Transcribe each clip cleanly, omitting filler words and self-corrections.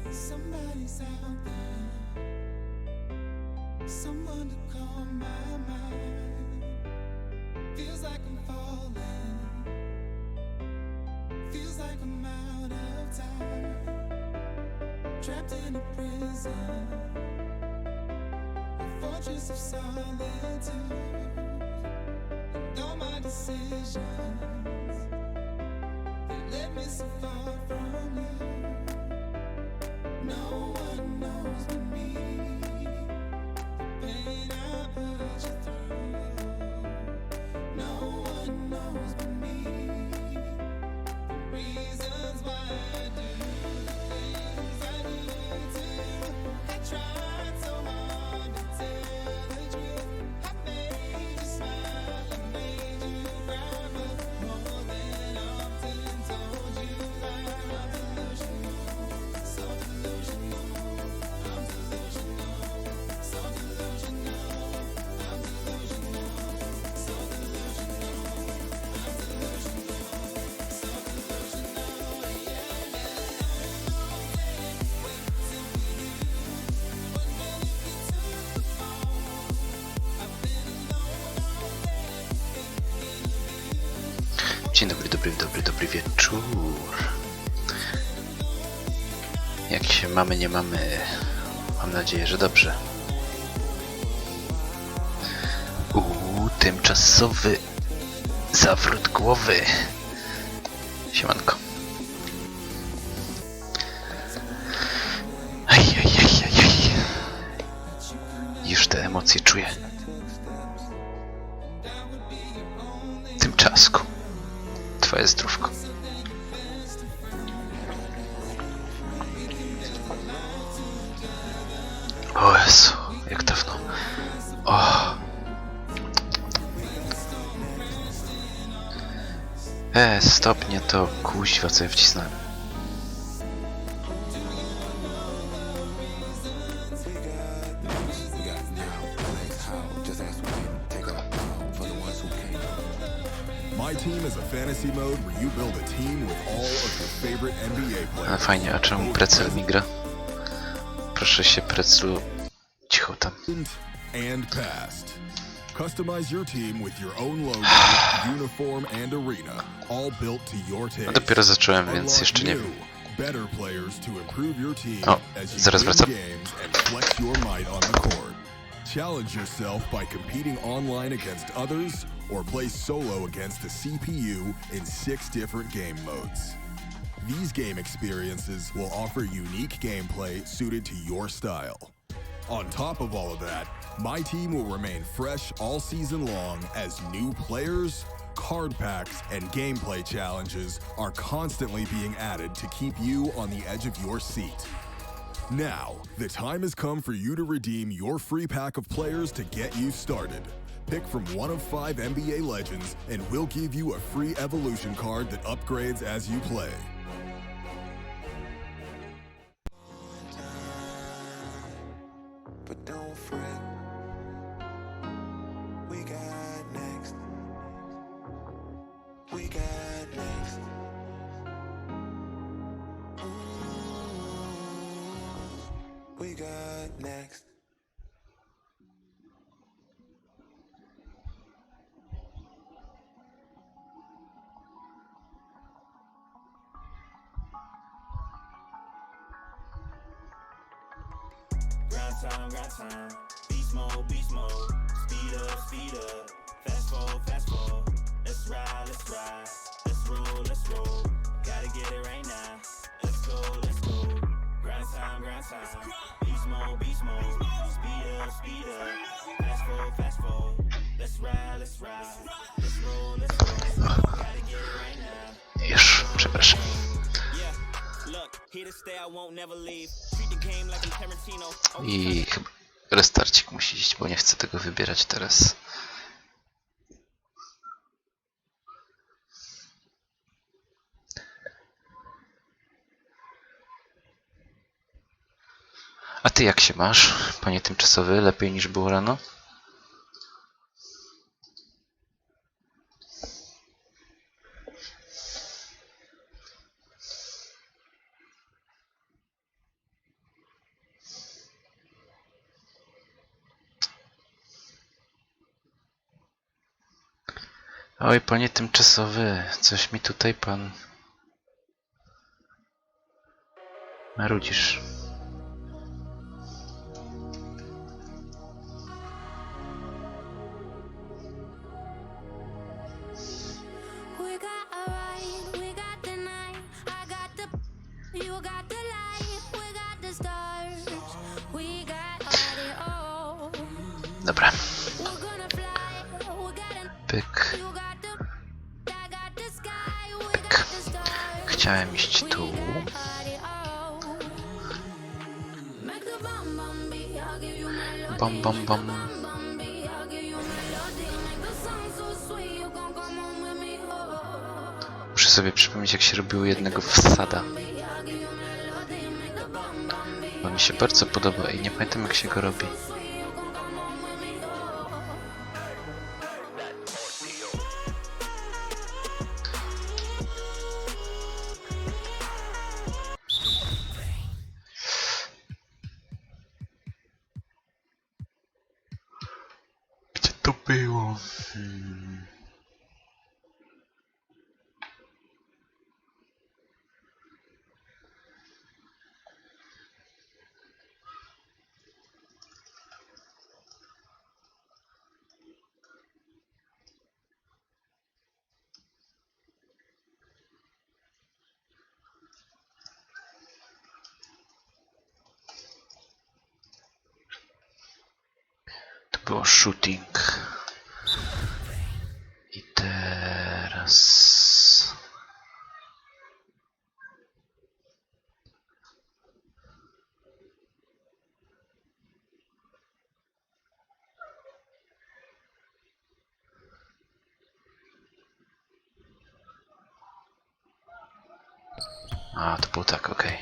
Somebody's out there, someone to calm my mind. Feels like I'm falling, feels like I'm out of time. Trapped in a prison, a fortress of solitude. And all my decisions, they led me so far from you. No one knows but me, the pain I put you through. No one knows but me, the reasons why I do the things I do. I tried so hard to tell the truth. I made you smile, I made you cry, but more than often told you I'm delusional. So delusional, I'm delusional. So delusional, I'm delusional. So delusional, I'm delusional. So delusional, yeah. Wait till you, wondering if you took the phone. I've been alone all day, thinking of you. Dzień dobry wieczór. Jak się mamy, nie mamy? Mam nadzieję, że dobrze. Tymczasowy zawrót głowy. Siemanko. Aj. Już te emocje czuję. Tymczasku. Twoje zdrówko. O Jezu, jak dawno. O. Stopnie to kuźwa, co ja wcisnąłem. My Team is a fantasy mode where you build a team with all of your favorite NBA Ale players. fajnie, a czemu Precel mi gra? Proszę się, Preclu. Cicho tam. And past. Customize your team with your own logo, uniform, and arena, all built to your taste. No dopiero zacząłem, więc jeszcze nie wiem. Better players to improve your team O, as you zaraz win wracam. games and flex your might on the court. Challenge yourself by competing online against others or play solo against the CPU in 6 different game modes. These game experiences will offer unique gameplay suited to your style. On top of all of that, My Team will remain fresh all season long as new players, card packs, and gameplay challenges are constantly being added to keep you on the edge of your seat. Now, the time has come for you to redeem your free pack of players to get you started. Pick from one of 5 NBA legends and we'll give you a free evolution card that upgrades as you play. But don't fret, we got next. We got next. We got next. Grind time, beast mode, speed up, fast forward, let's ride, let's roll, gotta get it right now, let's go, grind time, beast mode, speed up, fast forward, let's ride, let's roll, gotta get it right now. Już, przepraszam. I chyba restarcik musi iść, bo nie chcę tego wybierać teraz. A ty jak się masz, panie tymczasowy? Lepiej niż było rano? Oj, panie tymczasowy, coś mi tutaj pan marudzisz. We got a ride, we got the night, I got the, you got the light, we got the stars, we got all the all. Dobra, We're gonna fly, we got an, pyk, you got the, I got the sky, we pyk. got the stars. Chciałem iść tu. Make the bum bum beat, I'll give you melody. Bom, bom, bom. Bum beat, I'll give you melody. Make the song so sweet, you gon' come home with me, oh. Muszę sobie przypomnieć, jak się robiło jednego wsada. Bo mi się bardzo podoba i nie pamiętam, jak się go robi. Gdzie to było? To było shooting. I teraz... A, to było tak, okej.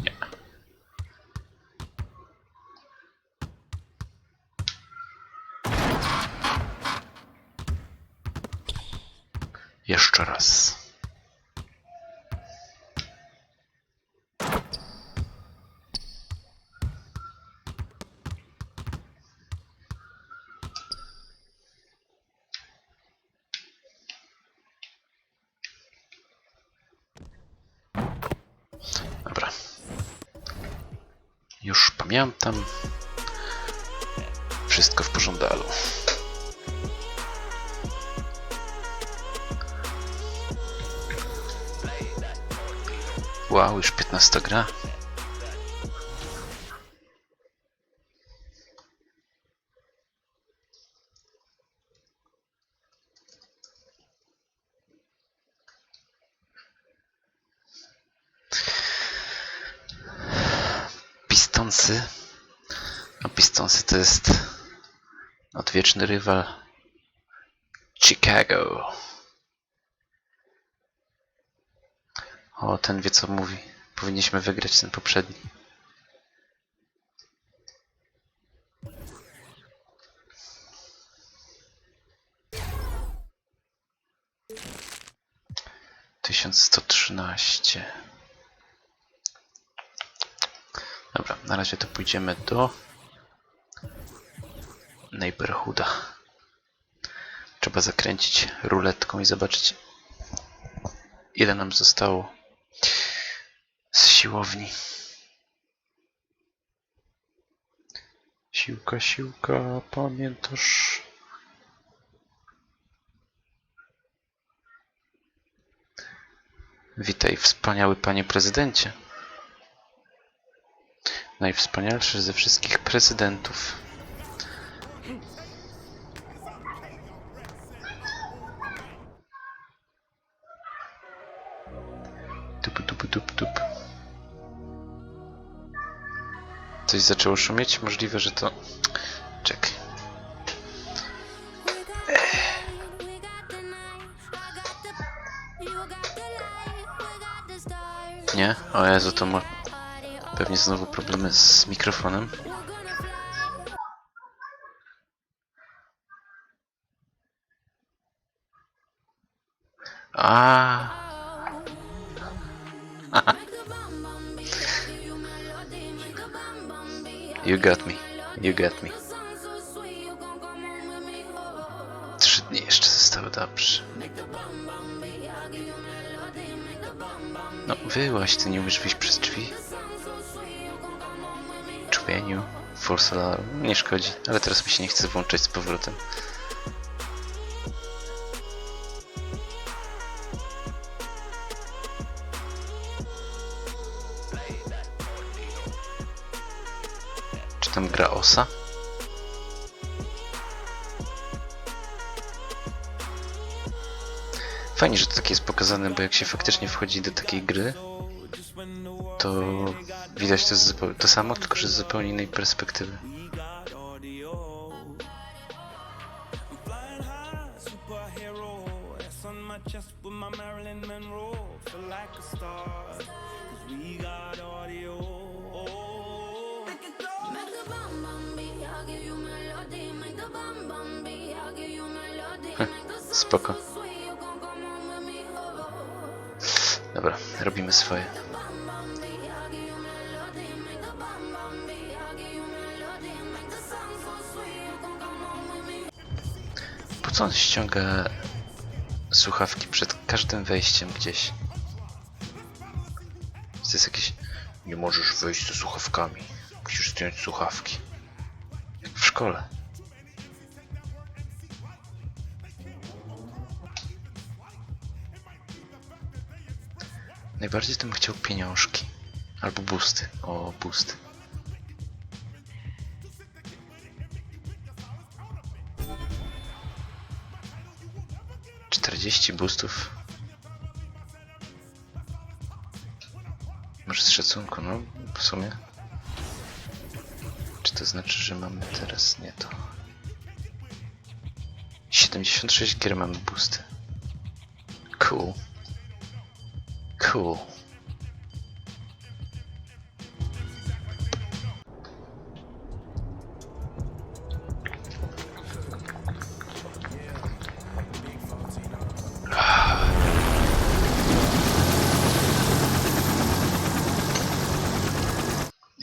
Nie. Jeszcze raz. Dobra. Już pamiętam. Wszystko w pożądalu. Wow, już 15 gra. Pistonsy. A Pistonsy to jest odwieczny rywal Chicago. O, ten wie co mówi. Powinniśmy wygrać ten poprzedni. $1113. Dobra, na razie to pójdziemy do neighborhooda. Trzeba zakręcić ruletką i zobaczyć, ile nam zostało z siłowni. Siłka, siłka, pamiętasz? Witaj, wspaniały panie prezydencie. Najwspanialszy ze wszystkich prezydentów. Tup. Coś zaczęło szumieć? Możliwe, że to... Czekaj. Nie? O Jezu, to ma pewnie znowu problemy z mikrofonem. You got me. You got me. 3 dni jeszcze zostały, dobrze. No, wyłaź, ty nie umiesz wyjść przez drzwi. Człowieniu, force alarm, nie szkodzi, ale teraz mi się nie chce włączać z powrotem. Czy tam gra osa? Fajnie, że to tak jest pokazane, bo jak się faktycznie wchodzi do takiej gry, to widać to, to samo, tylko że z zupełnie innej perspektywy. Spoko. Dobra, robimy swoje. Po co on ściąga słuchawki przed każdym wejściem gdzieś? To jest jakieś... Nie możesz wejść ze słuchawkami. Musisz zdjąć słuchawki. Jak w szkole. Najbardziej to bym chciał pieniążki. Albo boosty. O, boosty. Boostów. Może z szacunku, no w sumie. Czy to znaczy, że mamy teraz nie to? 76 gier mamy boosty. Cool. Cool.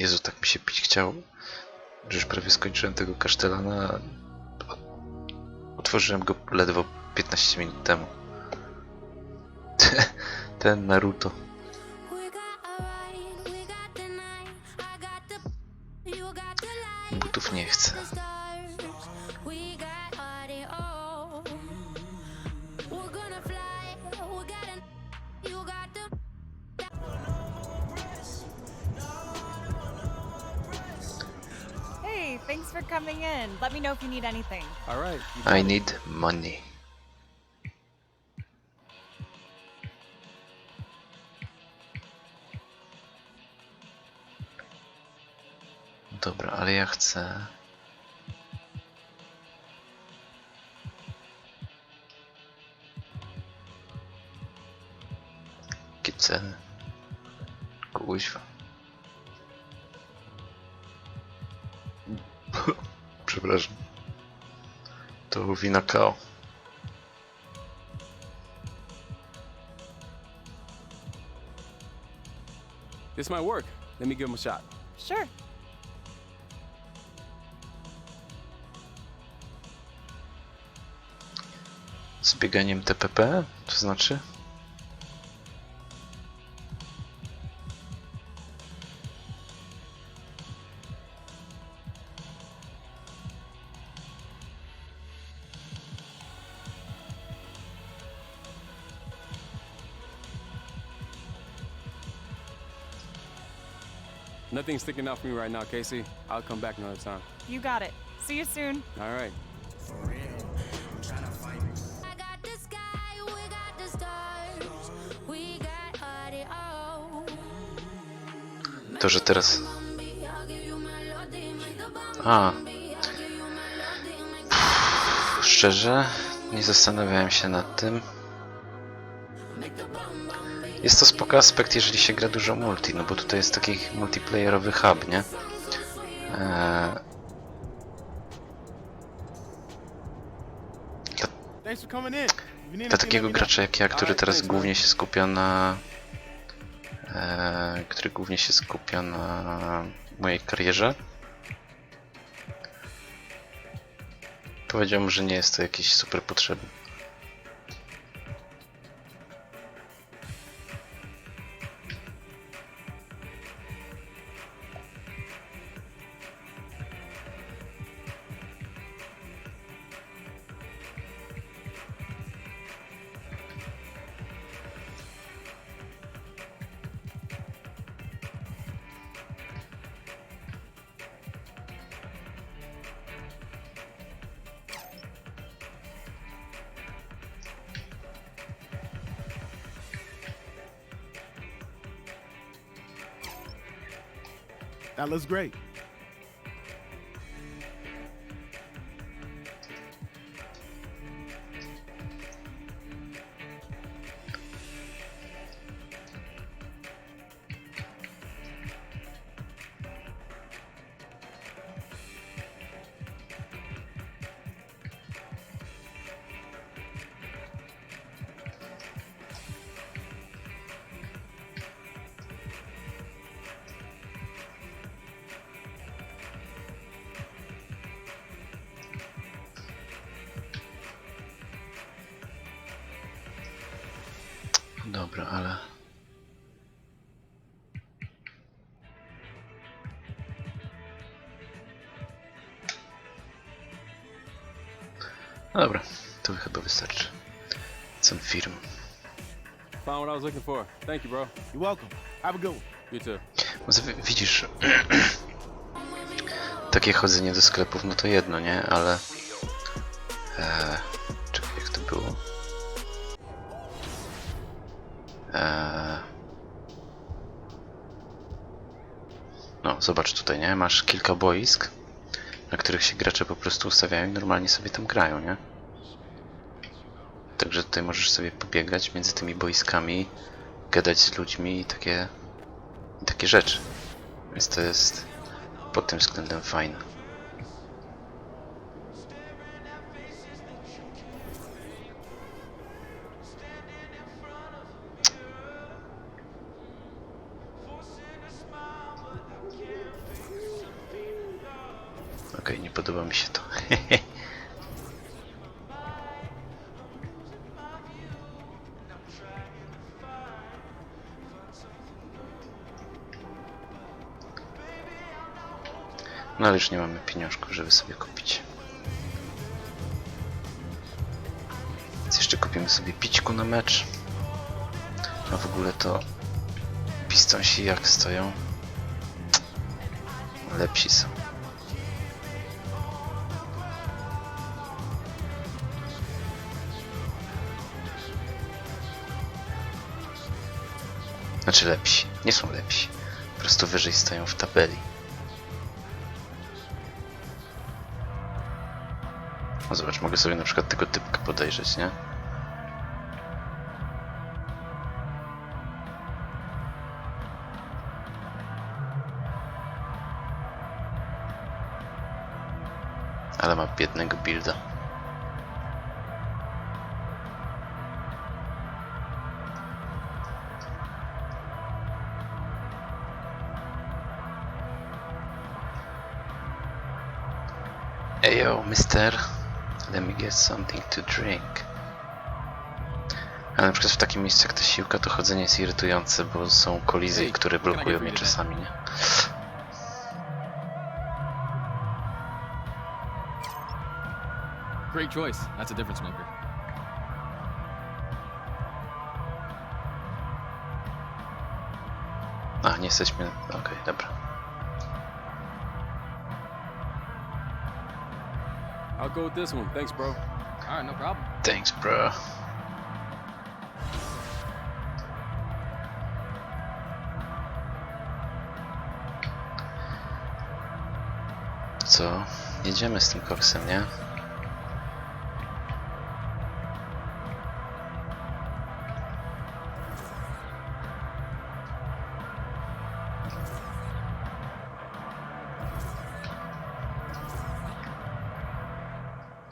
Jezu, tak mi się pić chciało, że już prawie skończyłem tego kasztelana. Otworzyłem go ledwo 15 minut temu. Ten Naruto. We got a ride, we got the night. I got the, you got the light. Butów nie chcę. The stars, we got audio. We're gonna fly, we got a, you got the. Hey, thanks for coming in. Let me know if you need anything. All right. I need money. Dobra, ale ja chcę... Jakie ceny? Kuźwa. Przepraszam. To wina Kao. This might work. Let me give him a shot. Sure. Z bieganiem TPP? To znaczy? Nothing's sticking out for me right now, Casey. I'll come back another time. You got it. See you soon. All right. I got the sky, we got the stars. We got audio. To, że teraz... I'll give you melody, make the bomb. A, I'll give you melody, make szczerze, nie zastanawiałem się nad tym. Jest to spoko aspekt, jeżeli się gra dużo multi, no bo tutaj jest taki multiplayerowy hub, nie? Thanks for coming in. If you need Dla anything, takiego let me know. gracza jak ja, który Alright, teraz thanks, głównie man. się skupia na... który głównie się skupia na mojej karierze. Powiedziałbym, że nie jest to jakiś super potrzebny. That looks great. Dobra, ale... No dobra, to chyba wystarczy. Są firm. Found what I was looking for. Thank you, bro. You're welcome. Have a good one. You too. Widzisz, takie chodzenie do sklepów, no to jedno, nie? Ale... czekaj, jak to było? No, zobacz tutaj, nie? Masz kilka boisk, na których się gracze po prostu ustawiają i normalnie sobie tam grają, nie? Także tutaj możesz sobie pobiegać między tymi boiskami, gadać z ludźmi i takie rzeczy. Więc to jest pod tym względem fajne. Okej, nie podoba mi się to. No ale już nie mamy pieniążków, żeby sobie kupić. Więc jeszcze kupimy sobie pićku na mecz. A w ogóle to Pistonsi jak stoją? Lepsi są. Znaczy lepsi. Nie są lepsi. Po prostu wyżej stoją w tabeli. O, zobacz, mogę sobie na przykład tego typka podejrzeć, nie? Ale ma biednego builda. Eyo, mister, let me get something to drink. Ale na przykład w takim miejscu jak ta siłka, to chodzenie jest irytujące, bo są kolizje, które blokują mnie czasami, nie? Great choice. That's a difference maker. A, nie jesteśmy... Okej, dobra. I'll go with this one. Thanks, bro. All right, no problem. Thanks, bro. Co? Jedziemy z tym koksem, nie?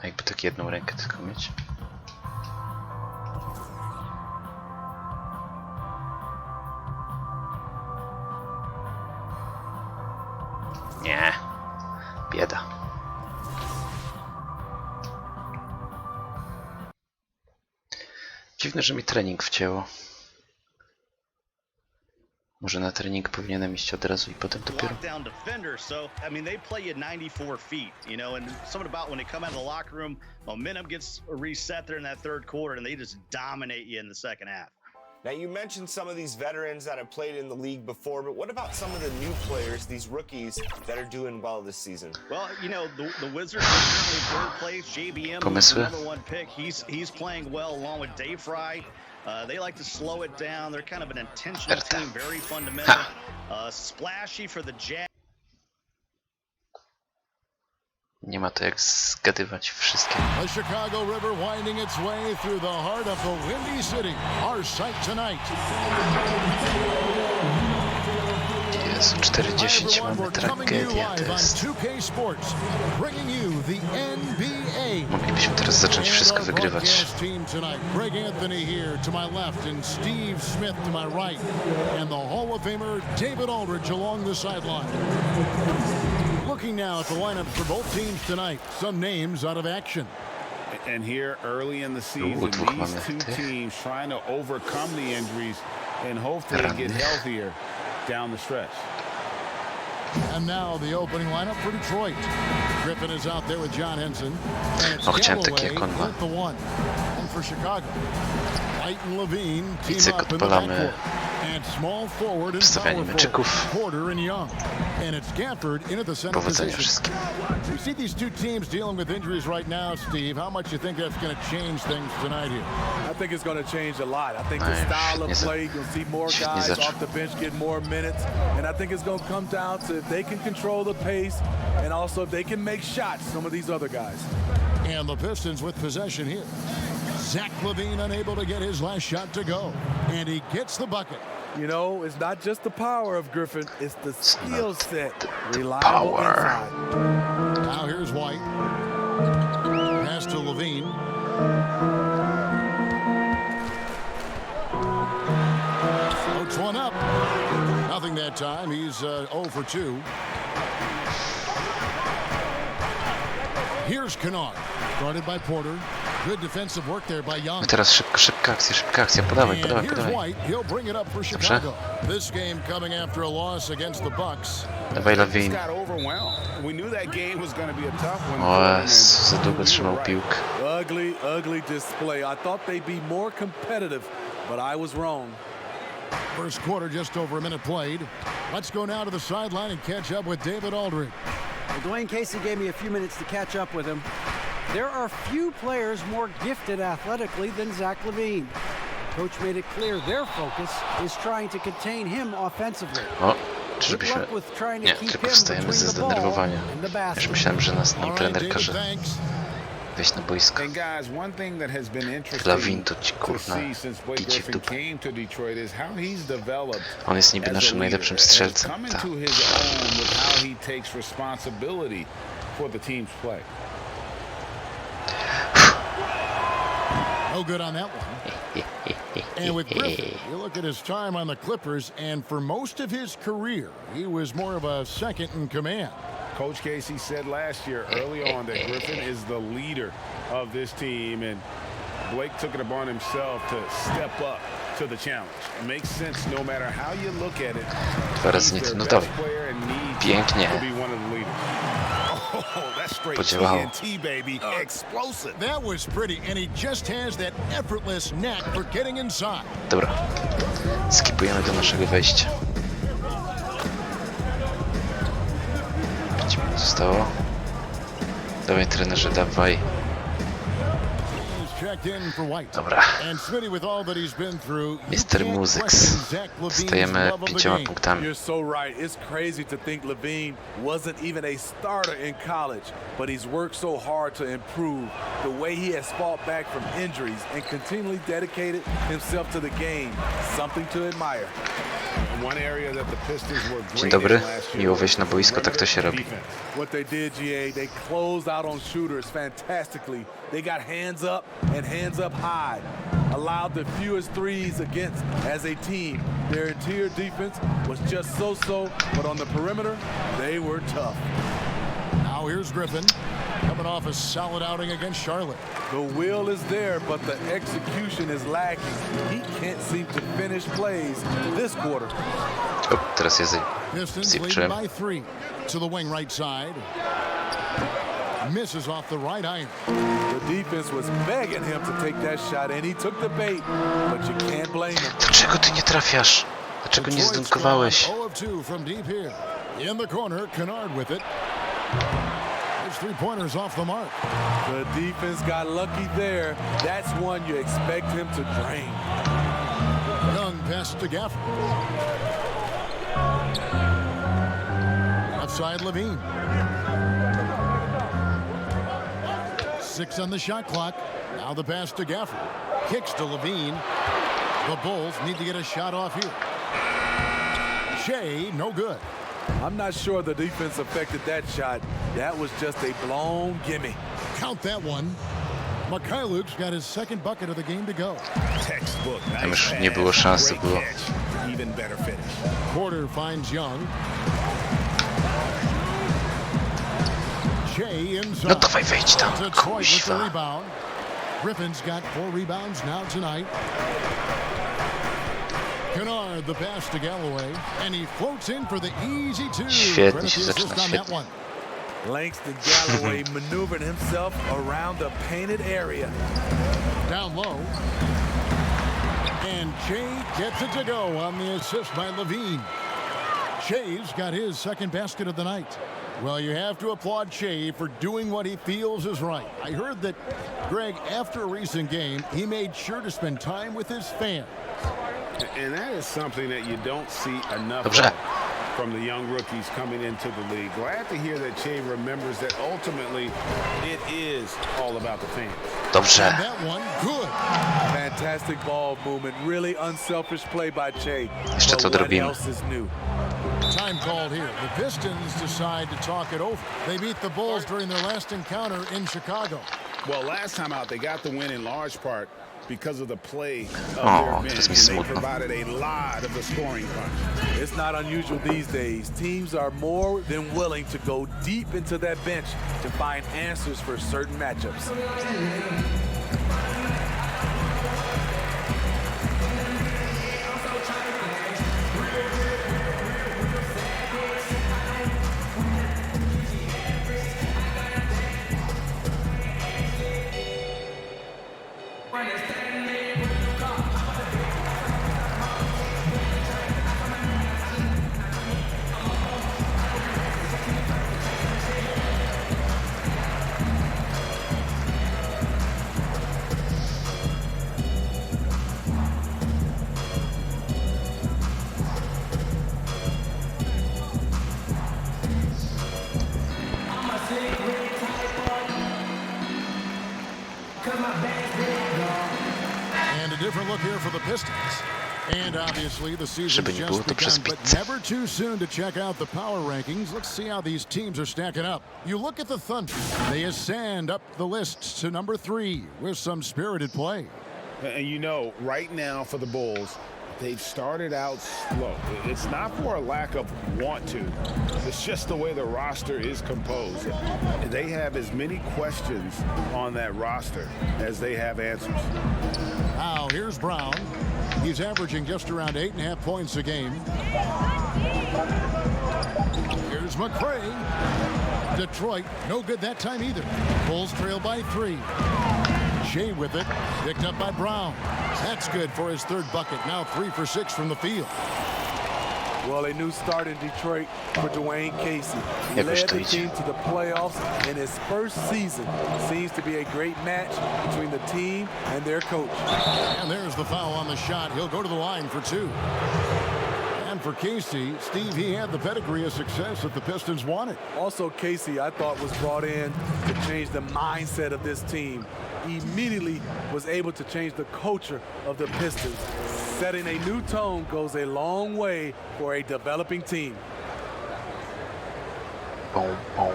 A jakby tak jedną rękę tylko mieć. Nie. Bieda. Dziwne, że mi trening wcięło. Może na trening powinienem iść od razu i potem dopiero. Lockdown defender, so I mean they play you 94 feet, you know, and something about when they come out of the locker room, momentum gets reset there in that third quarter, and they just dominate you in the second half. Now, you mentioned some of these veterans that have played in the league before, but what about some of the new players, these rookies that are doing well this season? Well, you know, the Wizards are currently third place. JBM, who's the #1 pick, he's playing well along with Dave Fry. They like to slow it down. They're kind of an intentional team, very fundamental. Splashy for the Jazz. Nie ma to jak zgadywać wszystkiego. The Chicago River winding its way through the heart of the Windy City. Our sight tonight. Jezu, 4-10 mamy tragedię, to jest... Moglibyśmy teraz zacząć wszystko wygrywać. Greg Anthony here to my left and Steve Smith to my right. And the Hall of Famer David Aldridge along the sideline. Looking now at the lineup for both teams tonight. Some names out of action. And here early in the season, these two teams trying to overcome the injuries and hopefully get healthier down the stretch. And now the opening lineup for Detroit. Griffin is out there with John Henson. And it's Galloway with the one. And for Chicago, White and Levine team up in the backcourt. And small forward and power forward, Porter and Young. And it's Gafford into the center position. You see these two teams dealing with injuries right now, Steve. How much you think that's going to change things tonight here? I think it's going to change a lot. I think the style of play, you'll see more guys off the bench get more minutes. And I think it's going to come down to if they can control the pace and also if they can make shots, some of these other guys. And the Pistons with possession here. Zach LaVine unable to get his last shot to go. And he gets the bucket. You know, it's not just the power of Griffin, it's the skill set. Reliable inside. Now here's White. Pass to LaVine. Puts one up. Nothing that time. He's 0 for 2. Here's Kennard. Guarded by Porter. Good defensive work there by Young. I teraz szybka akcja. Podawaj. He'll bring it up for Chicago. This game coming after a loss against the Bucks. Dawaj Levine. O, za długo trzymał piłkę. Ugly display. I thought they'd be more competitive, but I was wrong. First quarter, just over a minute played. Let's go now to the sideline and catch up with David Aldridge. Well, Dwayne Casey gave me a few minutes to catch up with him. There are few players more gifted athletically than Zach LaVine. Coach made it clear their focus is trying to contain him offensively. O, czyżbyśmy... Nie, tylko wstajemy ze zdenerwowania. Już myślałem, że nas nie trener każe wejść na boisko. Lawin to ci kurna idzie w dupę. On jest niby naszym najlepszym strzelcem. Tak. No good on that one. And with Griffin, you look at his time on the Clippers, and for most of his career, he was more of a second in command. Coach Casey said last year, early on, that Griffin is the leader of this team, and Blake took it upon himself to step up to the challenge. It makes sense no matter how you look at it. Teraz nic nudowy. Pięknie. Podziałało. That was pretty, and he just has that effortless knack for getting inside. Dobra. Skipujemy do naszego wejścia. 5 minut zostało. Dawaj trenerze, dawaj. Dobra. Mr. Muzzyx. Stajemy 5 punktami. You're so right. It's crazy to think LaVine wasn't even a starter in college, but he's worked so hard to improve. The way he has fought back from injuries and continually dedicated himself to the game. Something to admire. Dzień dobry. Miło wejść na boisko, tak to się robi. What they did, GA, they closed out on shooters fantastically. They got hands up and hands up high. Allowed the fewest threes against as a team. Their interior defense was just so-so, but on the perimeter, they were tough. Now here's Griffin, coming off a solid outing against Charlotte. The will is there, but the execution is lacking. He can't seem to finish plays this quarter. O, teraz jest Pistons lead by 3 to the wing right side. Misses off the right iron. The defense was begging him to take that shot, and he took the bait, but you can't blame him. Dlaczego ty nie trafiasz? Dlaczego nie zdunkowałeś? 0 of 2 from deep here. In the corner, Kennard with it. His three-pointers off the mark. The defense got lucky there. That's one you expect him to drain. Young pass to Gafford. Outside Levine. 6 on the shot clock. Now the pass to Gafford. Kicks to Levine. The Bulls need to get a shot off here. Shea, no good. I'm not sure the defense affected that shot. That was just a blown gimme. Count that one. Mikhailuk's got his second bucket of the game to go. Tam już nie było szans, to było. Porter finds Young. No dawaj, wejdź tam, kuźwa. Griffin's got 4 rebounds now tonight. Kennard the pass to Galloway, and he floats in for the easy 2. Świetnie się zaczyna, świetnie. Langston Galloway maneuvering himself around the painted area. Down low. And Shea gets it to go on the assist by Levine. Shea's got his second basket of the night. Well, you have to applaud Shea for doing what he feels is right. I heard that, Greg, after a recent game, he made sure to spend time with his fans. And that is something that you don't see enough of from the young rookies coming into the league. Glad to hear that Shea remembers that ultimately it is all about the fans. Dobrze. That one, good. Fantastic ball movement. Really unselfish play by Shea. Jeszcze co drobimy. Time called here. The Pistons decide to talk it over. They beat the Bulls during their last encounter in Chicago. Well, last time out, they got the win in large part because of the play of Oh, their bench. teraz mi And they smutno. provided a lot of the scoring punch. It's not unusual these days. Teams are more than willing to go deep into that bench to find answers for certain matchups. And a different look here for the Pistons. And obviously the season's Żeby nie było just to przez begun, but pizzę. never too soon to check out the power rankings. Let's see how these teams are stacking up. You look at the Thunder. They ascend up the list to number 3 with some spirited play. And you know, right now for the Bulls, they've started out slow. It's not for a lack of want to. It's just the way the roster is composed. They have as many questions on that roster as they have answers. Now here's Brown. He's averaging just around 8.5 points a game. Here's McCray. Detroit, no good that time either. Bulls trail by 3. Shea with it, picked up by Brown. That's good for his third bucket. Now 3 for 6 from the field. Well, a new start in Detroit for Dwayne Casey. He Jakoś led to the idzie. team to the playoffs in his first season. Seems to be a great match between the team and their coach. And there's the foul on the shot. He'll go to the line for 2. And for Casey, Steve, he had the pedigree of success that the Pistons wanted. Also, Casey, I thought, was brought in to change the mindset of this team. He immediately was able to change the culture of the Pistons. Setting a new tone goes a long way for a developing team. Bom, bom.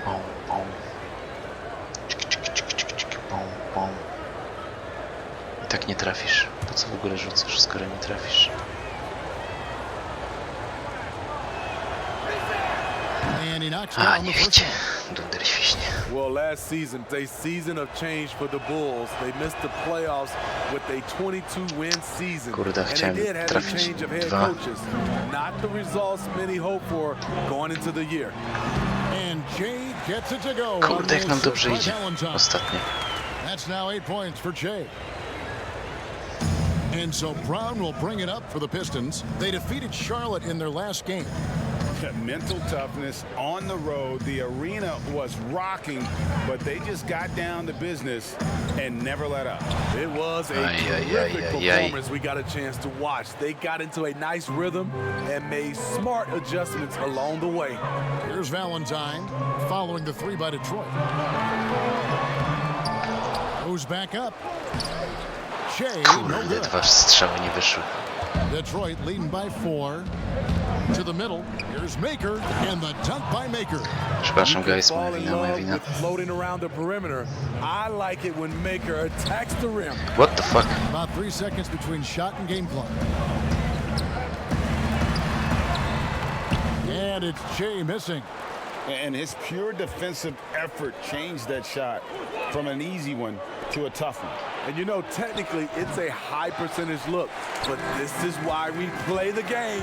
Bom, bom. Cik, cik, cik, cik, cik, bom, bom. I tak nie trafisz. Po co w ogóle rzucasz, skoro nie trafisz? And he knocks A, down the niech first cię. one. Dunder świśnie. Well, last season, a season of change for the Bulls. They missed the playoffs with a 22-win season. Kurde, And they chciałem did have a trafić change of head 2. coaches. Not the results many hoped for going into the year. And Jay gets it to go. Kurde, jak nam dobrze By idzie Valentine. ostatnio. That's now 8 points for Jay. And so Brown will bring it up for the Pistons. They defeated Charlotte in their last game. Mental toughness on the road. The arena was rocking, but they just got down to business and never let up. It was a terrific performance we got a chance to watch. They got into a nice rhythm and made smart adjustments along the way. Here's Valentine following the 3 by Detroit. Goes back up. Shea, no Kurde, good. 2 strzały nie wyszły. Detroit leading by 4. To the middle. Here's Maker and the dunk by Maker. Przepraszam, guys, moja Fall in wina, moja love wina. with floating around the perimeter. I like it when Maker attacks the rim. What the fuck? About 3 seconds between shot and game clock. And it's Shea missing. And his pure defensive effort changed that shot from an easy one to a tough one. And you know, technically, it's a high percentage look, but this is why we play the game.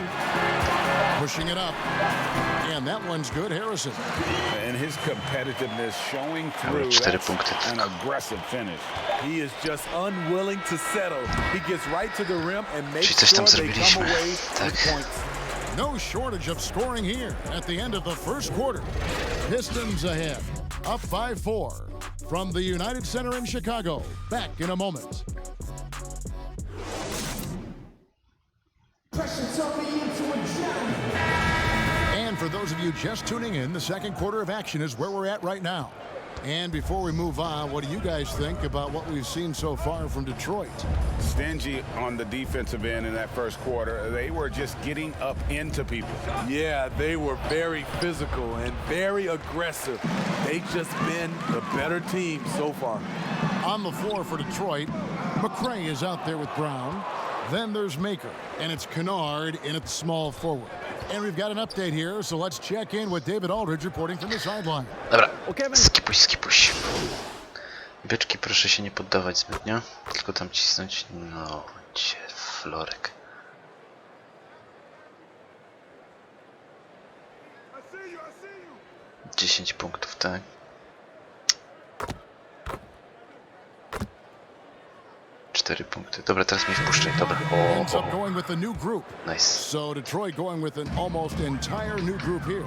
Pushing it up. And that one's good, Harrison. And his competitiveness showing through. 4 That's punkty an tylko. aggressive finish. He is just unwilling to settle. He gets right to the rim and makes Czyli coś tam sure they come zrobiliśmy. away Tak. with points. No shortage of scoring here at the end of the first quarter. Pistons ahead, up by 4 from the United Center in Chicago. Back in a moment. And for those of you just tuning in, the second quarter of action is where we're at right now. And before we move on, what do you guys think about what we've seen so far from Detroit? Stingy on the defensive end in that first quarter. They were just getting up into people. Yeah, they were very physical and very aggressive. They've just been the better team so far. On the floor for Detroit, McRae is out there with Brown. Then there's Maker, and it's Kennard in at the small forward. And we've got an update here, so let's check in with David Aldridge reporting from the sideline. Dobra, skipuś. Byczki, proszę się nie poddawać zbytnio, tylko tam cisnąć. No, cię, florek. I 10 punktów, tak? Punkty. Dobra, teraz mnie wpuszczaj. Dobra. Nice. So Detroit going with an almost entire new group here.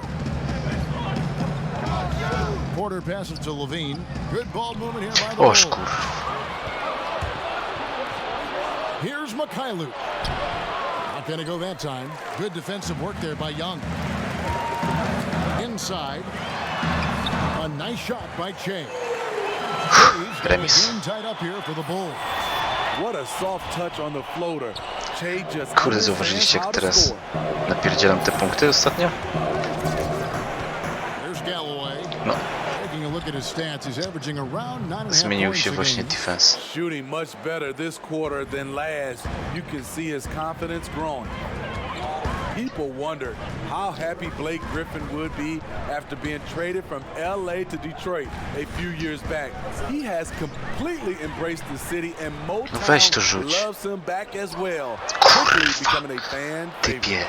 Porter passes to Levine. Good ball movement here by the Bulls. Here's Mikhailuk. Not going to go that time. Good defensive work there by Young. Inside. A nice shot by Che. Remis. Tied up here for the Bulls. What a soft touch on the floater. Kurde, zauważyliście, jak teraz napierdzielam te punkty ostatnio? No. Zmienił się właśnie defense. Shooting much better this quarter than last. You can see his confidence growing. People wondered how happy Blake Griffin would be after being traded from LA to Detroit a few years back. He has completely embraced the city and Motown loves him back as well. Quickly becoming a fan favorite.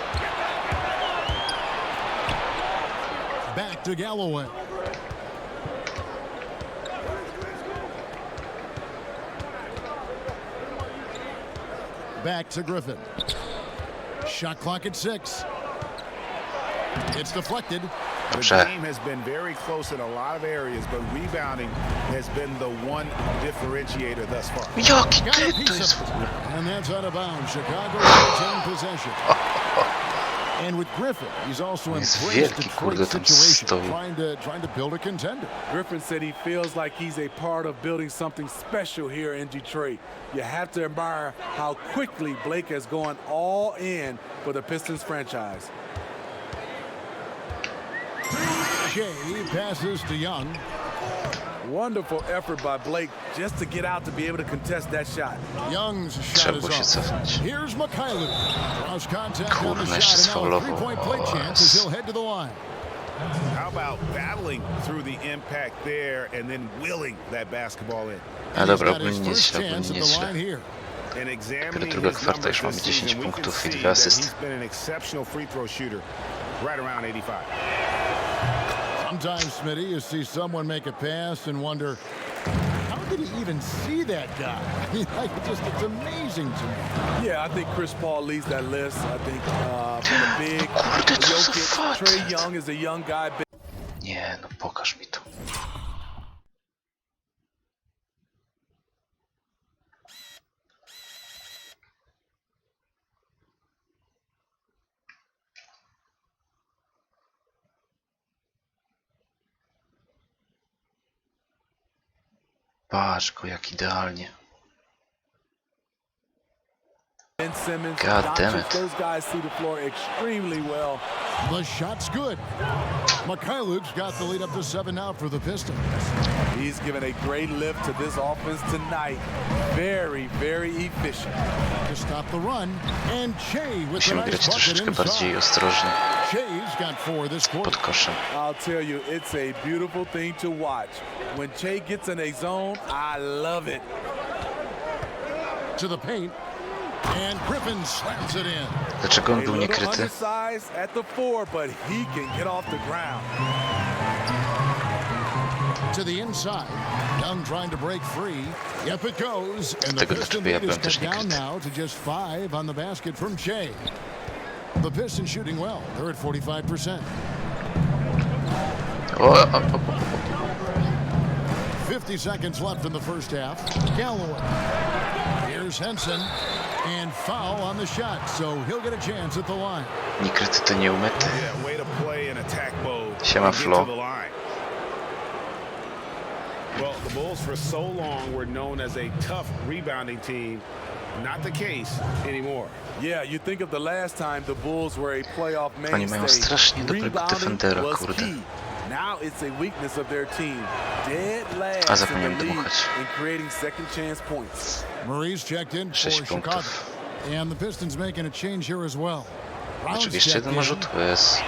Back to Galloway. Back to Griffin. Shot clock at 6. It's deflected. The team has been very close in a lot of areas, but rebounding has been the one differentiator thus far. And that's out of bounds. Chicago retains possession. And with Griffin, he's also embraced Detroit's situation, trying to build a contender. Griffin said he feels like he's a part of building something special here in Detroit. You have to admire how quickly Blake has gone all in for the Pistons franchise. Shea passes to Young. Wonderful effort by Blake just to get out to be able to contest that shot. Young's shot is off. Here's Mikhailuk. Cross contact on the shot, and now a three-point play chance as he'll head to the line. How about battling through the impact there and then willing that basketball in? A dobra, ogólnie nieźle. Dopiero druga kwarta, już mamy 10 punktów i 2 asysty. He's been an exceptional free throw shooter, right around 85. Sometimes, Smitty, you see someone make a pass and wonder, how did he even see that guy? I mean, it's amazing to me. Yeah, I think Chris Paul leads that list. I think from the big, Jokic, Trae Young is a young guy. Nie, no pokaż mi to. Patrz go, jak idealnie. God damn it. Those guys see the floor extremely well. The shot's good. Mikhailuk's got the lead up to 7 now for the Pistons. He's given a great lift to this offense tonight. Very, very efficient. To stop the run, and Che with Musimy grać troszeczkę bardziej ostrożnie. Che's got 4 this quarter. Pod koszem. I'll tell you, it's a beautiful thing to watch. When Che gets in a zone, I love it. To the paint. And Griffin slams it in. Dlaczego on był niekryty? At the 4, but he can get off the ground. To the inside. Young trying to break free. Yep, it goes. And the Pistons lead is cut down now to just 5 on the basket from Che. The Pistons shooting well. They're at 45%. 50 seconds left in the first half. Galloway. Here's Henson. And foul on the shot, so he'll get a chance at the line. Niekryty to nie umyty. Yeah, way to play in attack mode. Siema, Flo. Well, the Bulls for so long were known as a tough rebounding team. Not the case anymore. Yeah, you think of the last time the Bulls were a playoff mainstay. Oni mają strasznie dobrego defendera, kurde. Now it's a weakness of their team. Dead last in the league and creating second chance points. Murray's checked in for Chicago. And the Pistons making a change here as well. Oczywiście jeden rzut jest.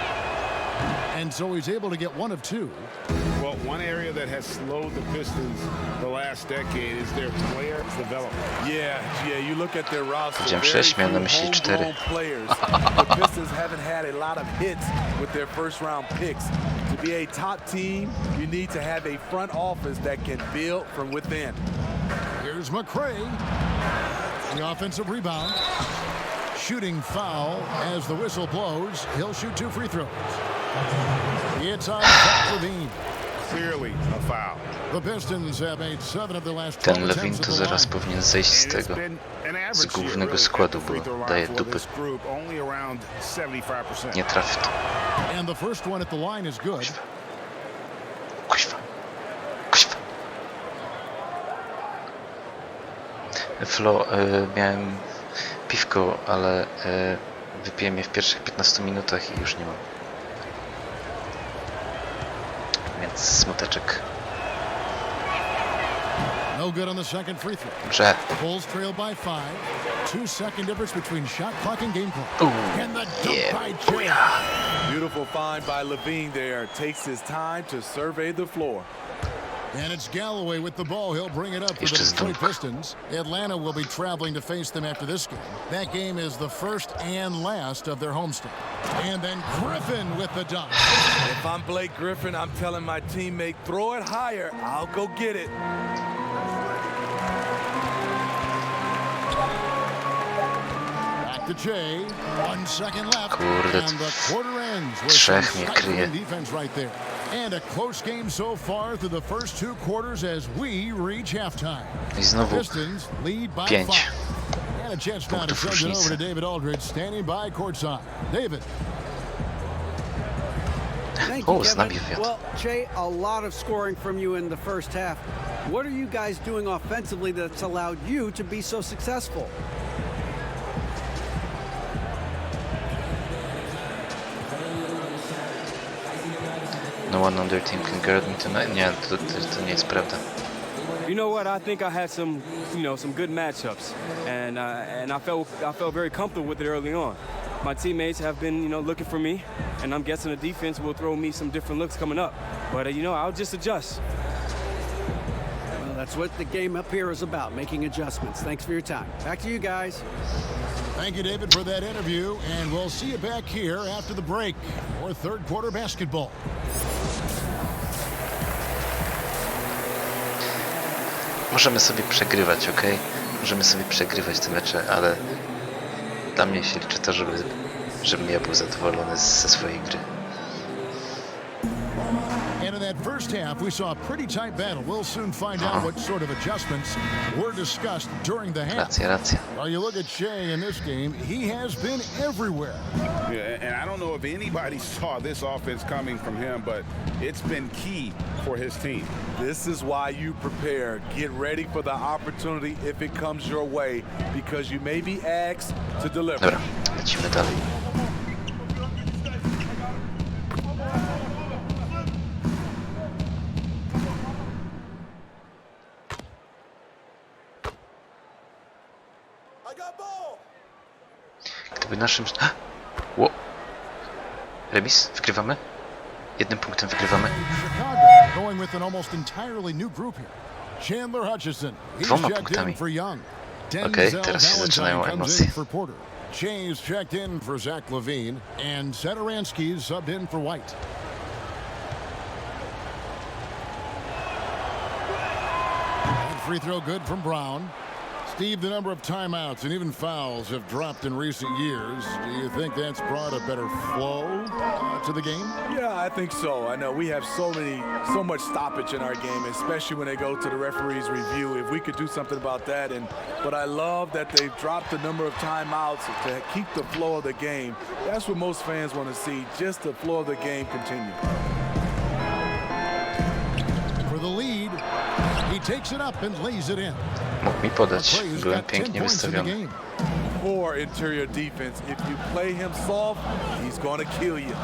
And so he's able to get one of two. Well, one area that has slowed the Pistons the last decade is their player development. Yeah, you look at their roster. Widziałem 6, miałem na myśli 4. The Pistons haven't had a lot of hits with their first round picks. To be a top team, you need to have a front office that can build from within. Here's McRae. The offensive rebound. Shooting foul as the whistle blows. He'll shoot 2 free throws. It's on Levine. Clearly a foul. The Pistons have made 7 of the last 12 Ten Levine to zaraz powinien zejść z tego, z głównego składu, bo daje dupy. Nie trafi to. And the first one at the line is good. Kuźwa. Flo, miałem piwko, ale wypiłem je w pierwszych 15 minutach i już nie mam. Więc smuteczek. No good on the second free throw. Dobrze. Bulls trail by 5. 2-second difference between shot clock and game clock. And the dunk by Jay. Beautiful find by Levine there. Takes his time to survey the floor. And it's Galloway with the ball. He'll bring it up for the Detroit Pistons. Atlanta will be traveling to face them after this game. That game is the first and last of their homestand. And then Griffin with the dunk. If I'm Blake Griffin, I'm telling my teammate, throw it higher. I'll go get it. Back to Jay. 1 second left. Kurde, and the quarter ends with trzech mnie some kryje. defense right there. And a close game so far through the first 2 quarters as we reach halftime. I znowu Pistons lead by 5 5. And a chance now to punktów send it over różnicy. to David Aldridge standing by courtside. David. Thank you, O, z nami Kevin. wywiad. Well, Jay, a lot of scoring from you in the first half. What are you guys doing offensively that's allowed you to be so successful? No one on their team can guard me tonight. Nie, to nie jest prawda. You know what? I think I had some, some good matchups, and I felt very comfortable with it early on. My teammates have been, looking for me, and I'm guessing the defense will throw me some different looks coming up. But I'll just adjust. Well, that's what the game up here is about, making adjustments. Thanks for your time. Back to you guys. Thank you, David, for that interview, and we'll see you back here after the break for third quarter basketball. Możemy sobie przegrywać, ok? Możemy sobie przegrywać te mecze, ale dla mnie się liczy to, żebym ja był zadowolony ze swojej gry. And in that first half, we saw a pretty tight battle. We'll soon find out what sort of adjustments were discussed during the half. Racja. Well, you look at Shea in this game, he has been everywhere. Yeah, and I don't know if anybody saw this offense coming from him, but it's been key for his team. This is why you prepare. Get ready for the opportunity if it comes your way, because you may be asked to deliver. Dobra, lecimy dalej. Gdyby naszym... Ło! Remis? Wygrywamy? 1 punktem wygrywamy. Chicago going with an almost entirely new group here. Chandler Hutchison. He's checked in for Young. Okej, teraz się zaczynają emocje. Chase checked in for Zach Levine, and Satoransky subbed in for White. And free throw good from Brown. Steve, the number of timeouts and even fouls have dropped in recent years. Do you think that's brought a better flow to the game? Yeah, I think so. I know we have so much stoppage in our game, especially when they go to the referee's review. If we could do something about that, but I love that they've dropped the number of timeouts to keep the flow of the game. That's what most fans want to see, just the flow of the game continue. For the lead, he takes it up and lays it in. Mógł mi podać, byłem pięknie wystawiony. Poor interior defense. If you play him soft, he's going to kill you.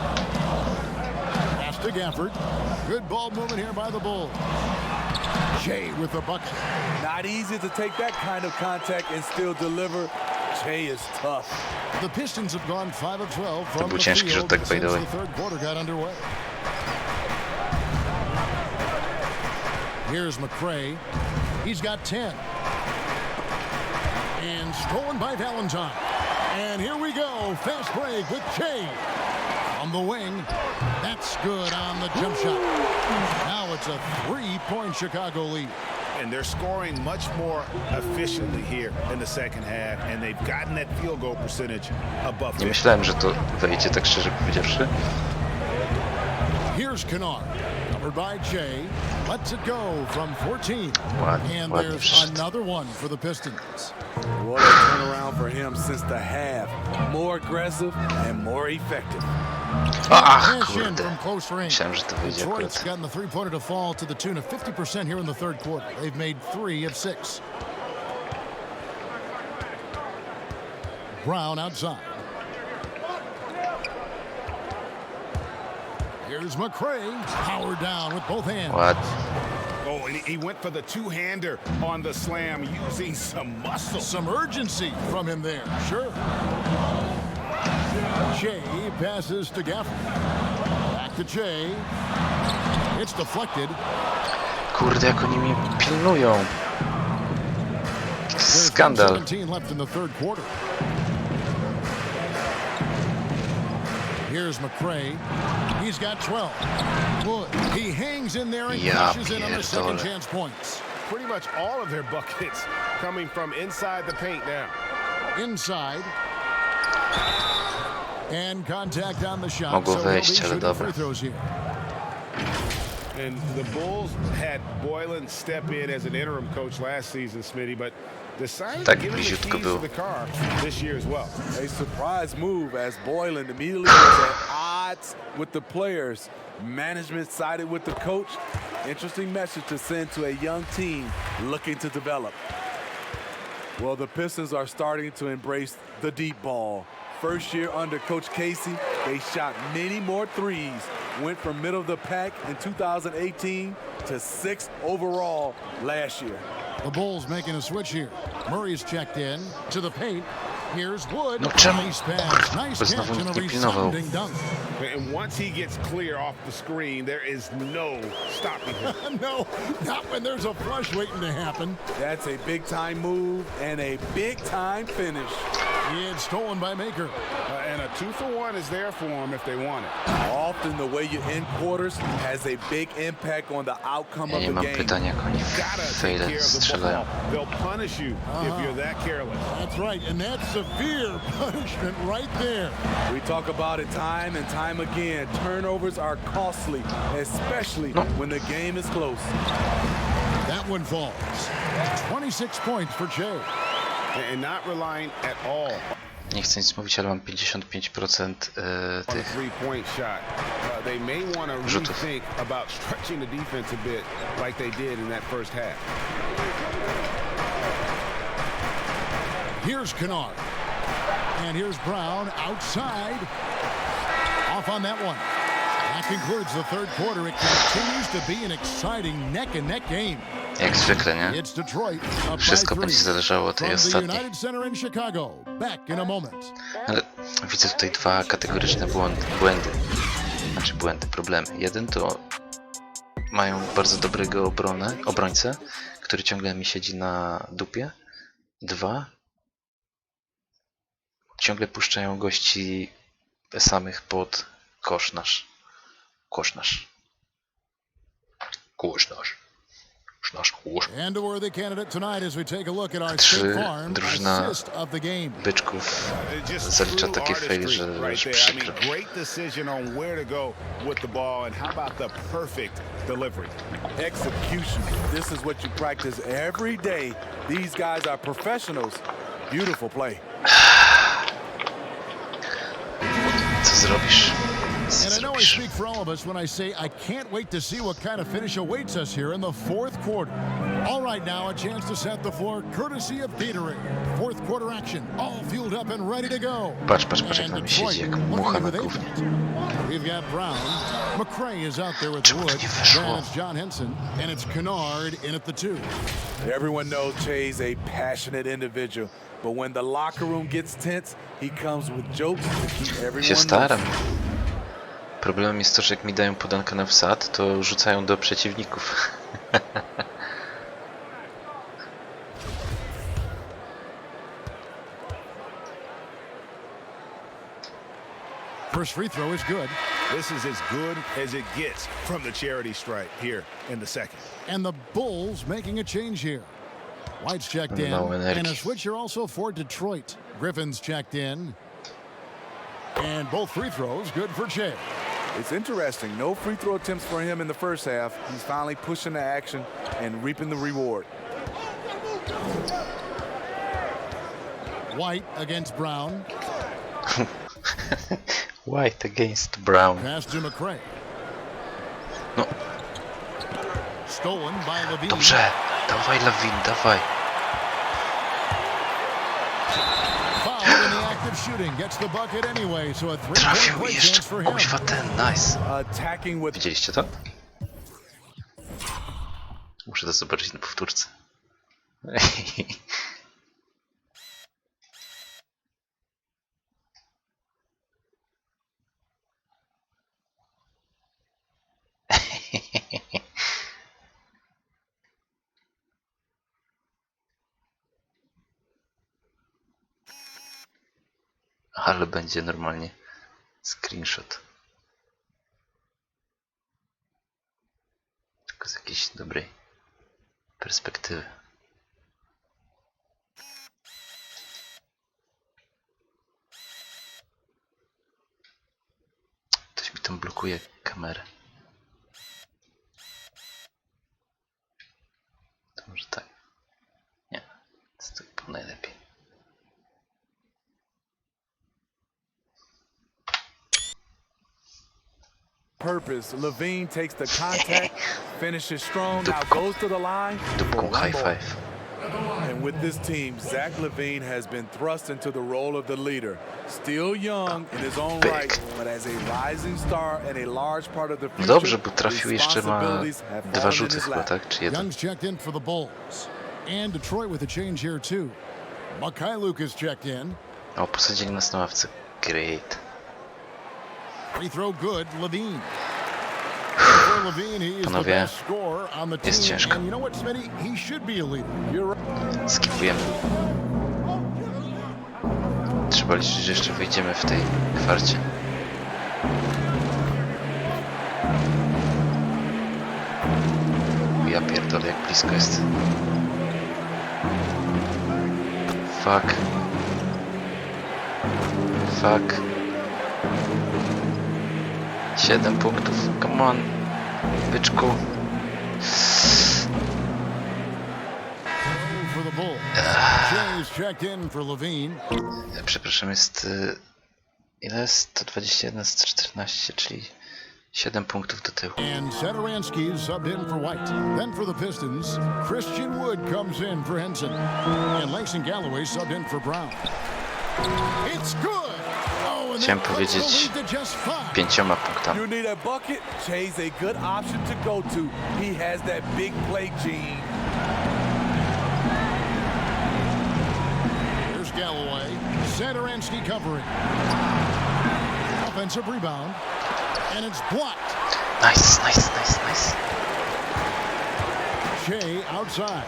pass to Gafford. Good ball movement here by the Bulls. Jay with the bucket. Not easy to take that kind of contact and still deliver. Jay is tough. The Pistons have gone 5 of 12 from był the ciężki field rzut, tak by since the way. the third quarter got underway. Here's McCray. He's got 10. And stolen by Valentine. And here we go. Fast break with Jay. On the wing. That's good on the jump shot. Now it's a 3-point Chicago lead. And they're scoring much more efficiently here in the second half, and they've gotten that field goal percentage above 50. Nie myślałem, że to wejdzie, tak szczerze powiedziawszy. Here's Kennard, covered by Jay. Lets it go from 14. And there's another one for the Pistons. What a turnaround for him since the half. More aggressive and more effective. Ach, Cash in kurde. from close range. Myślałem, że to wyjdzie Detroit's akurat. gotten the three-pointer to fall to the tune of 50% here in the third quarter. They've made 3 of 6. Brown outside. Here's McCray. Powered down with both hands. What? Oh, and he went for the two-hander on the slam, using some muscle. Some urgency from him there. Sure. Jay passes to Gafford. Back to Jay. It's deflected. Kurde, jak oni mnie pilnują. There's Skandal. 17 left in the third quarter. Here's McCray. He's got 12. Wood. He hangs in there and cashes in on the second chance points. Pretty much all of their buckets coming from inside the paint now. Inside. And contact on the shot. Mogło So wejść, ale free dobra. throws here. And the Bulls had Boylan step in as an interim coach last season, Smitty, but decided to give him the keys to the car this year as well. A surprise move as Boylan immediately was at odds with the players. Management sided with the coach. Interesting message to send to a young team looking to develop. Well, the Pistons are starting to embrace the deep ball. First year under Coach Casey, they shot many more threes, went from middle of the pack in 2018 to 6th overall last year. The Bulls making a switch here. Murray's checked in to the paint. Here's Wood. No czemu? Nice pass. Nice catch and a resounding dunk. And once he gets clear off the screen, there is no stopping him. No, not when there's a flush waiting to happen. That's a big-time move and a big-time finish. It's stolen by Maker. And a 2-for-1 is there for them if they want it. Often the way you end quarters has a big impact on the outcome Ja of nie the mam game. pytania, jak oni fejle strzelają. They'll punish you if you're that careless. That's right, and that's severe punishment right there. We talk about it time and time again. Turnovers are costly, especially when the game is close. That one falls. 26 points for Jay. And not relying at all Nie chcę nic mówić, ale mam 55% tych three-point shot. They may want to rzutów. rethink about stretching the defense a bit like they did in that first half. Here's Kennard. And here's Brown outside. Off on that one. That concludes the third quarter. It continues to be an exciting neck-and-neck game. Jak zwykle, nie? It's Detroit up by Wszystko 3. będzie zależało od tej From the ostatniej. United Center in Chicago. Back in a moment. Ale widzę tutaj dwa kategoryczne błędy. Znaczy błędy, problemy. Jeden to mają bardzo dobrego obrońcę, który ciągle mi siedzi na dupie. 2. Ciągle puszczają gości samych pod kosz nasz. And a worthy candidate tonight as we take a look at our 3. State Farm Drużyna assist of the game. byczków zalicza takie faily, że przykro. Great decision on where to go with the ball, and how about the perfect delivery? Execution. This is what you practice every day. These guys are professionals. Beautiful play. Co zrobisz? misję And I know I zrobisz. speak for all of us when I say I can't wait to see what kind of finish awaits us here in the fourth quarter. All right, now a chance to set the floor courtesy of Gatorade. Fourth quarter action, all fueled up and ready to go. Patrz, jak na mnie siedzi, jak mucha na gównie. We've got Brown. McCray is out there with Wood. Then it's John Henson, and it's Kennard in at the 2. Everyone knows Che's a passionate individual, but when the locker room gets tense, he comes with jokes to keep everyone Się staram. Problemem jest to, że jak mi dają podankę na wsad, to rzucają do przeciwników. First free throw is good. This is as good as it gets from the charity stripe here in the second. And the Bulls making a change here. White's checked in, and a switcher also for Detroit. Griffin's checked in. And both free throws good for Che. It's interesting. No free throw attempts for him in the first half. He's finally pushing the action and reaping the reward. White against Brown. White against Brown. Pass to McCray. No. Stolen by Levine. Dobrze. Dawaj, Levine, dawaj. Trafił jeszcze. Kuźwa ten, nice. Widzieliście to? Muszę to zobaczyć na powtórce. Ale będzie normalnie screenshot. Tylko z jakiejś dobrej perspektywy. Ktoś mi tam blokuje kamerę. To może tak. Nie, to jest tak najlepiej. Purpose. Levine takes the contact, finishes strong, now goes to the line for high five. And with this team, Zach LaVine has been thrust into the role of the leader. Still young in his own right, but as a rising star and a large part of the future. Dobrze, bo trafił jeszcze ma 2 rzuty chyba, tak? Czy 1? Young's checked in for the Bulls. And Detroit with a change here too. Makai Lucas checked in. O, posadzili nas na ławce. Great. Free throw good, Levine. For Levine, he is the best scorer on the team. And you know what, Smitty? He should be a leader. You're right. Skipujemy. Trzeba liczyć, że jeszcze wyjdziemy w tej kwarcie. Ja pierdolę, jak blisko jest. Fuck. Fuck. 7 punktów. Come on. Byczku. Przepraszam, jest... Ile jest? 121, 114, czyli 7 punktów do tyłu. And Satoransky subbed in for White. Then for the Pistons, Christian Wood comes in for Henson. And Langston Galloway subbed in for Brown. It's good. Chciałem powiedzieć 5 punktami. You need a bucket, Che's a good option to go to. He has that big play gene. Here's Galloway. Satoransky covering. Offensive rebound. And it's blocked. Nice, nice, nice, nice. Che outside.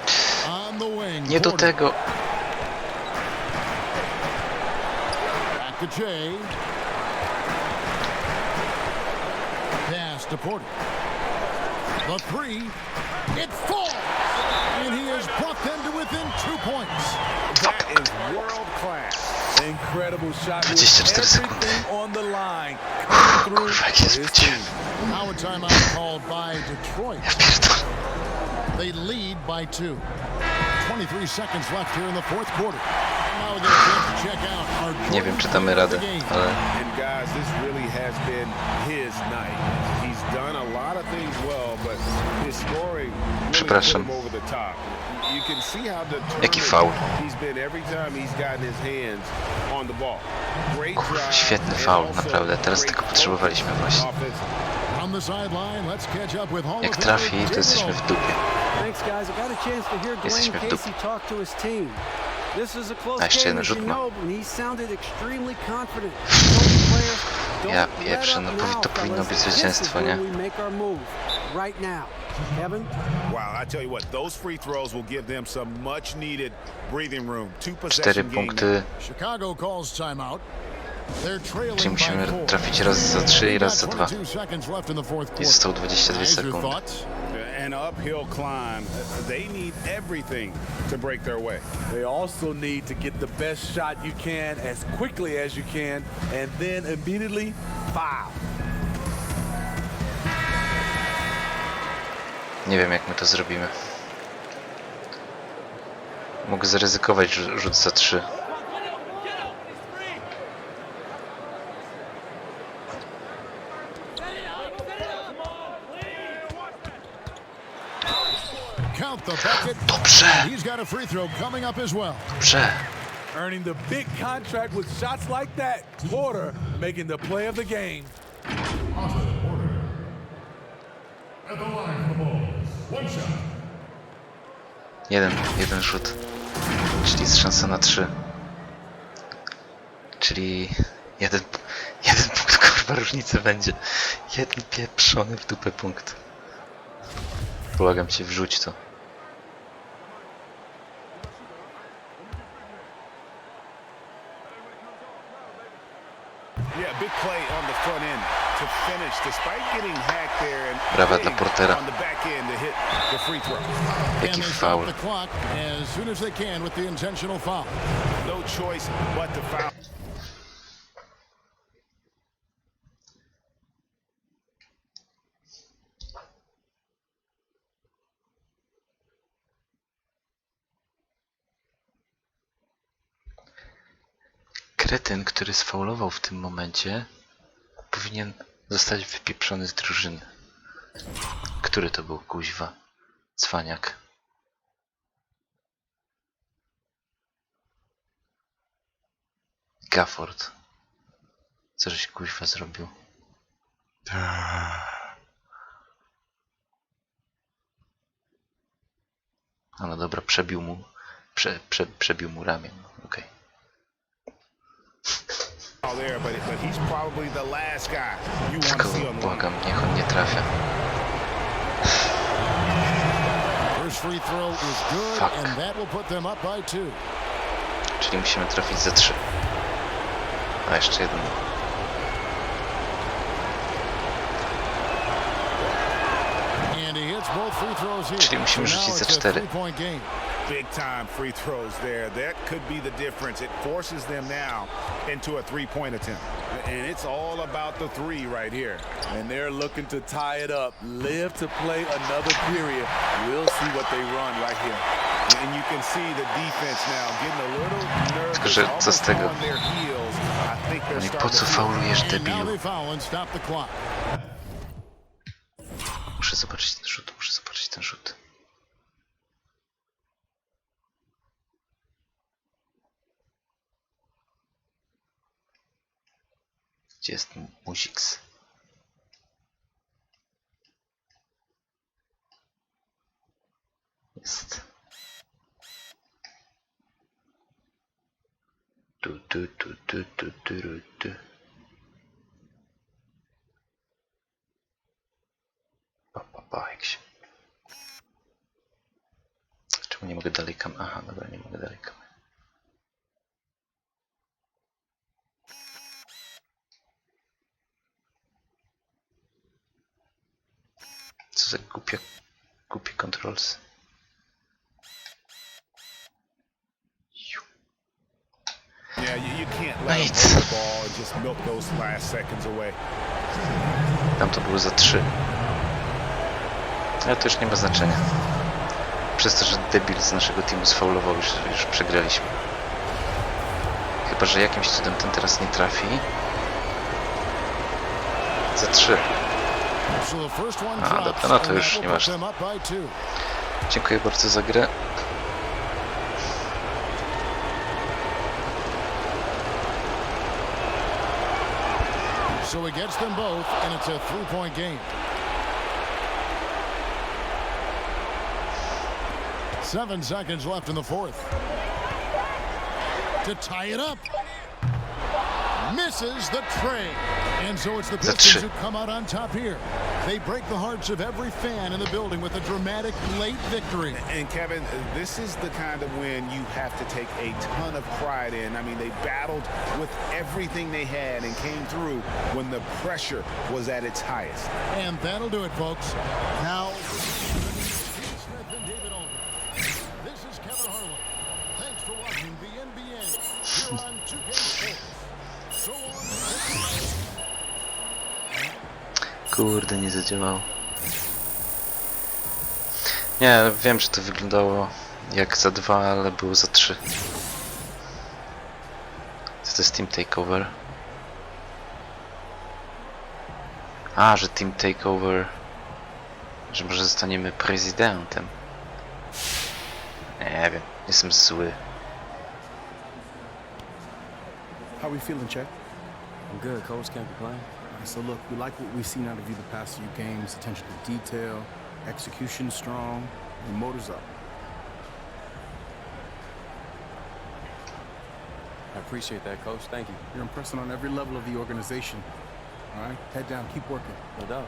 On the wing. Nie do tego. Back to Che. Pass to Porter. The three. It falls. And he has brought them to within 2 points. That is world class. Incredible shot. 24 sekundy. On the line. Kurwa, jak się zbudziłem. Now a timeout called by Detroit. They lead by 2. 23 seconds left here in the fourth quarter. Nie wiem, czy damy radę, ale... And guys, this really has been his night. He's done a lot of things well, but his scoring really put him over the top. You can see how determined he's been every time he's gotten his hands on the ball. Great drive. Świetny faul, naprawdę. Teraz tylko potrzebowaliśmy właśnie. Jak trafi, to jesteśmy w dupie. Jesteśmy w dupie. A jeszcze jeden rzut ma. Ja pieprzę, no to powinno być zwycięstwo, nie? Wow, I tell you what, those free throws will give them some much needed breathing room. 4 punkty. Czyli musimy trafić raz za 3 i raz za 2. I zostało 22 sekundy. An uphill climb. They need everything to break their way. They also need to get the best shot you can as quickly as you can, and then immediately foul. Nie wiem, jak my to zrobimy. Mogę zaryzykować rzut za 3. Dobrze! Dobrze! Earning the big contract with shots like that. Porter making the play of the game. Jeden rzut. Czyli jest szansa na 3. Czyli jeden punkt, kurwa, różnicy będzie. Jeden pieprzony w dupę punkt. Błagam cię, wrzuć to. Yeah, big play on the front end to finish despite getting hacked there and brawa dla Portera. on the back end to hit the free throw. Jaki faul. As soon as they can with the intentional foul. No choice but to foul. Kretyn, który sfaulował w tym momencie, powinien zostać wypieprzony z drużyny. Który to był, kuźwa? Cwaniak. Gafford. Co żeś, kuźwa, zrobił? No dobra, przebił mu. Przebił mu ramię. Okej. Tylko błagam, niech on nie trafia. Fuck. Czyli musimy trafić za 3. A jeszcze jeden. Czyli musimy rzucić za 4. Big time free throws there. That could be the difference. It forces them now into a three-point attempt. And it's all about the 3 right here. And they're looking to tie it up. Live to play another period. We'll see what they run right here. And you can see the defense now getting a little nervous. Tylko, że co z tego? No i po co faulujesz, debilu? Muszę zobaczyć ten rzut, Gdzie jest Muzzyx? Jest. Tu. Jak się... Czemu nie mogę dalej kamery? Aha, dobra, nie mogę dalej kamery. Co za głupie controls. Tam to było za 3. Ale to już nie ma znaczenia. Przez to, że debil z naszego teamu sfaulował, już przegraliśmy. Chyba że jakimś cudem ten teraz nie trafi. Za 3. A, dobra, no to już nie ważne. Dziękuję bardzo za grę. So he gets them both, and it's a three-point game. 7 seconds left in the fourth. To tie it up. Misses the tray. And so it's the Pistons who come out on top here. They break the hearts of every fan in the building with a dramatic late victory. And Kevin, this is the kind of win you have to take a ton of pride in. I mean, they battled with everything they had and came through when the pressure was at its highest. And that'll do it, folks. Now, this is Kevin Harlan. Thanks for watching the NBA here on 2K Sports. So long. Kurde, nie zadziałało. Nie, wiem, że to wyglądało jak za 2, ale było za 3. Co to jest team takeover? A, że team takeover, że może zostaniemy prezydentem. Nie wiem, jestem zły. How we feeling, Chet? I'm good, coach. Can't complain. So look, we like what we've seen out of you the past few games. Attention to detail, execution strong, and motors up. I appreciate that, coach. Thank you. You're impressing on every level of the organization. All right, head down, keep working. No doubt.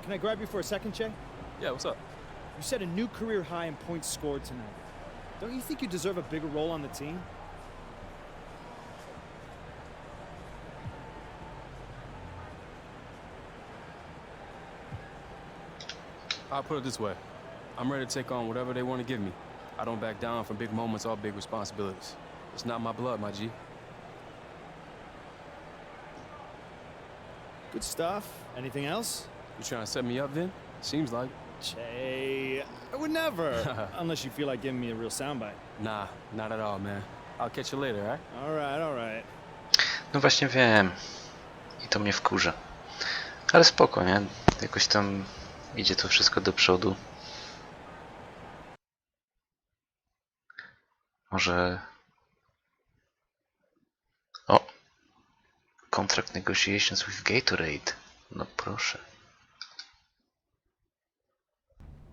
Can I grab you for a second, Che? Yeah, what's up? You set a new career high in points scored tonight. Don't you think you deserve a bigger role on the team? I'll put it this way. I'm ready to take on whatever they want to give me. I don't back down from big moments or big responsibilities. It's not my blood, my G. Good stuff. Anything else? You trying to set me up, Vin? Seems like. Che, I would never. Unless you feel like giving me a real soundbite. Nah, not at all, man. I'll catch you later, right? All right. No właśnie wiem. I to mnie wkurza. Ale spoko, nie? Jakoś tam idzie to wszystko do przodu. Może... O! Contract negotiations with Gatorade. No proszę.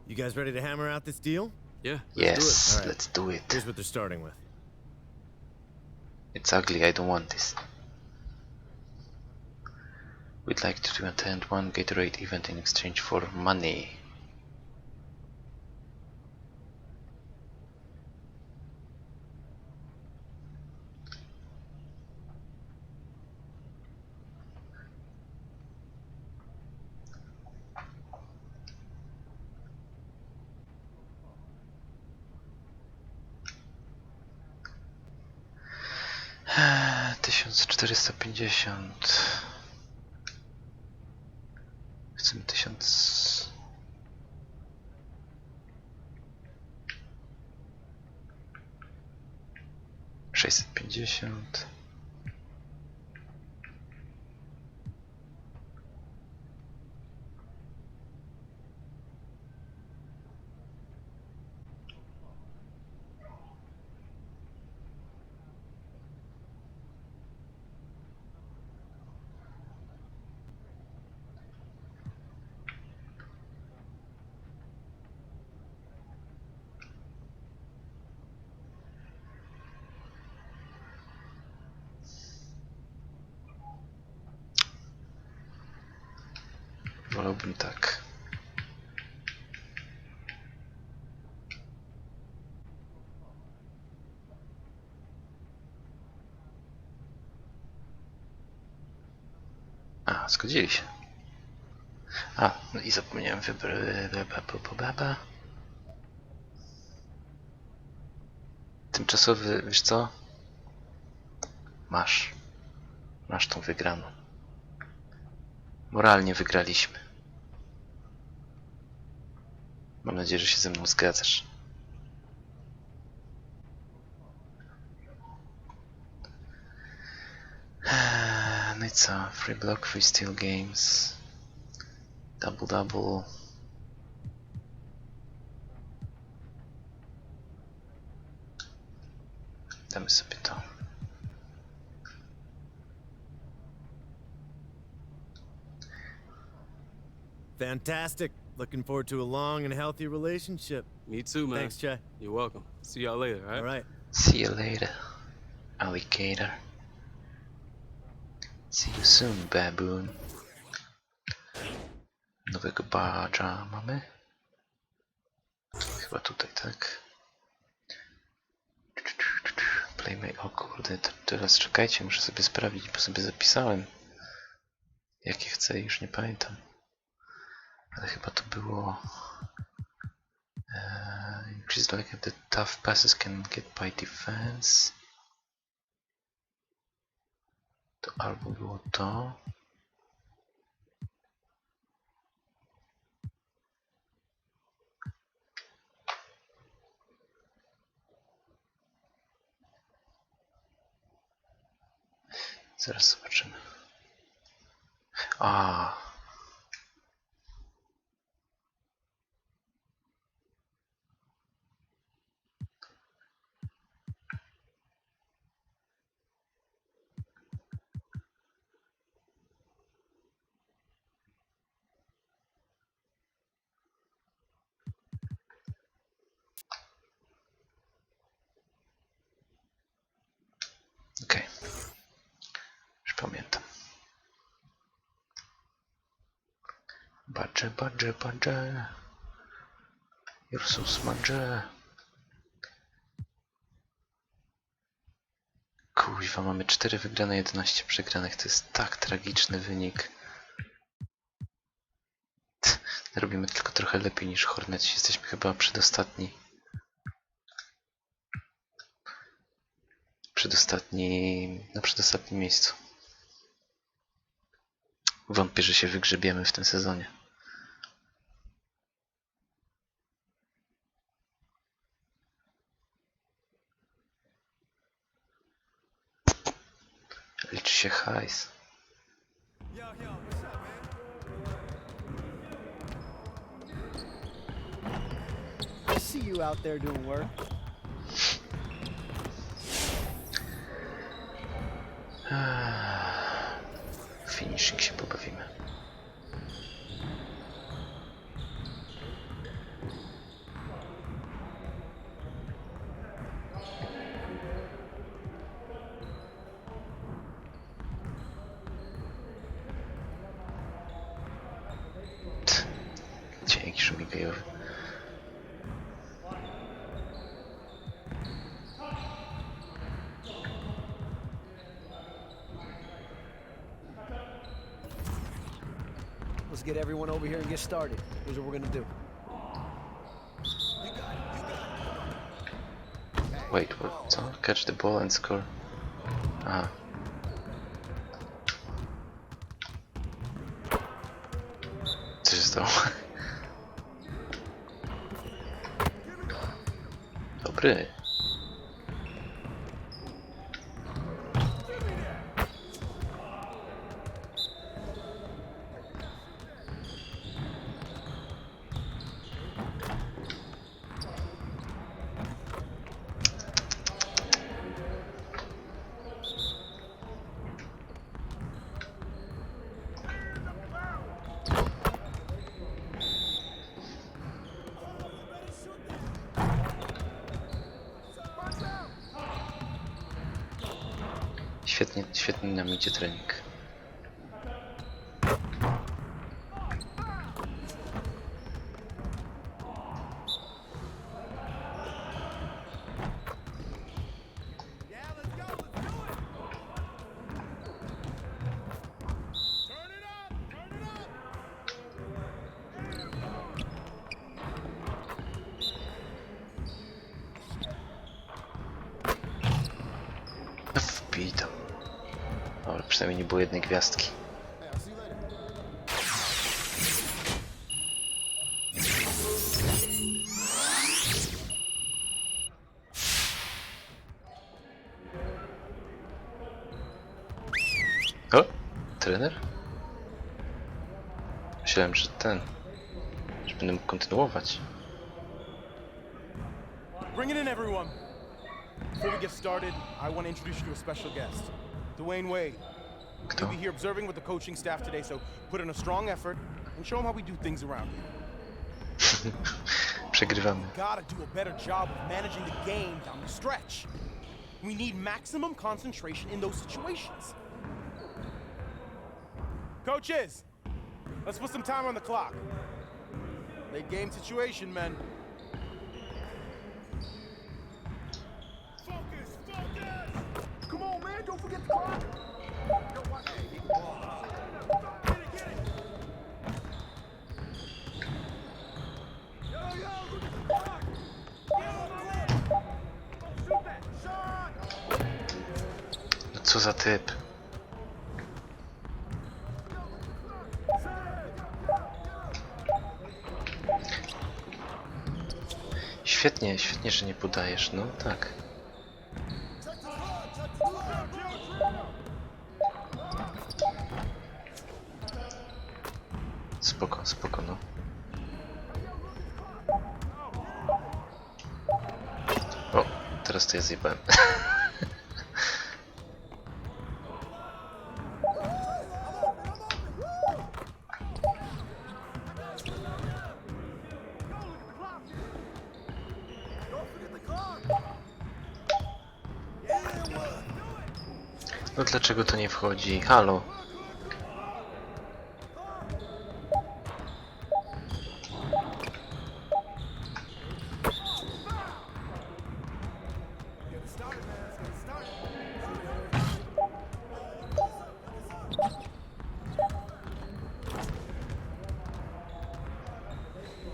You guys ready to hammer out this deal? Yeah. Yes, Right. let's do it. Here's what they're starting with. It's ugly, I don't want this. We'd like to attend one Gatorade event in exchange for money. Eee, 1450. Chcemy 1000. $650. Wolałbym tak. A, zgodzili się. A, no i zapomniałem wybrać. Tymczasowy, wiesz co? Masz tą wygraną. Moralnie wygraliśmy. Mam nadzieję, że się ze mną zgadzasz. No i co? Free block, free steal games. Double double. Damy sobie to. Fantastic. Looking forward to a long and healthy relationship. Me too, man. Thanks, Jay. You're welcome. See y'all later, all right? All right. See you later, alligator. See you soon, baboon. Nowego badża mamy? Chyba tutaj, tak? Playmate, o kurde, teraz czekajcie, muszę sobie sprawdzić, bo sobie zapisałem. Jakie chcę, już nie pamiętam. Ale chyba to było... increase like the tough passes can get by defense. To albo było to. Zaraz zobaczymy. Okej. Już pamiętam. Badże. You're so smudge. Kuźwa, mamy 4 wygrane, 11 przegranych. To jest tak tragiczny wynik. Robimy tylko trochę lepiej niż Hornets. Jesteśmy chyba przedostatni. Na przedostatnim miejscu. Wątpię, że się wygrzebiemy w tym sezonie. Liczy się hajs. I see you out there doing work. Finishing się pobawimy. Dzięki szumikajowy. Let's get everyone over here and get started. Here's what we're gonna do. Wait, what? Co? Catch the ball and score. Aha. Co się stało? Dobry. Świetnie nam idzie trening. Wbij tam. Ale przynajmniej nie było jednej gwiazdki. trener? Myślałem, że że będę mógł kontynuować. Bring it in, everyone. Before we get started, I want to introduce you to a special guest, Dwayne Wade. He'll be here observing with the coaching staff today, so put in a strong effort and show him how we do things around here. Przegrywamy. We gotta do a better job of managing the game down the stretch. We need maximum concentration in those situations. Coaches, let's put some time on the clock. Late game situation, men. Focus, focus! Come on, man, don't forget the clock. Get it. Yo, look at the clock. Shoot that shot. No co za typ. Świetnie, świetnie, że nie podajesz, no tak. Spoko, spoko, no. O, teraz to ja zjebałem. No dlaczego to nie wchodzi? Halo.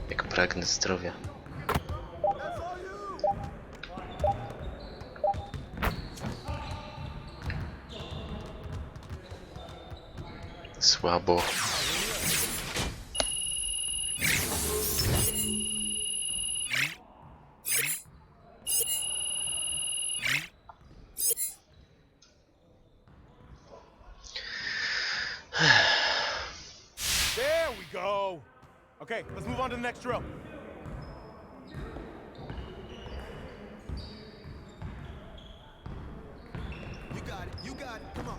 Jak pragnę zdrowia. Słabo. There we go. Okay, let's move on to the next drill. You got it, come on.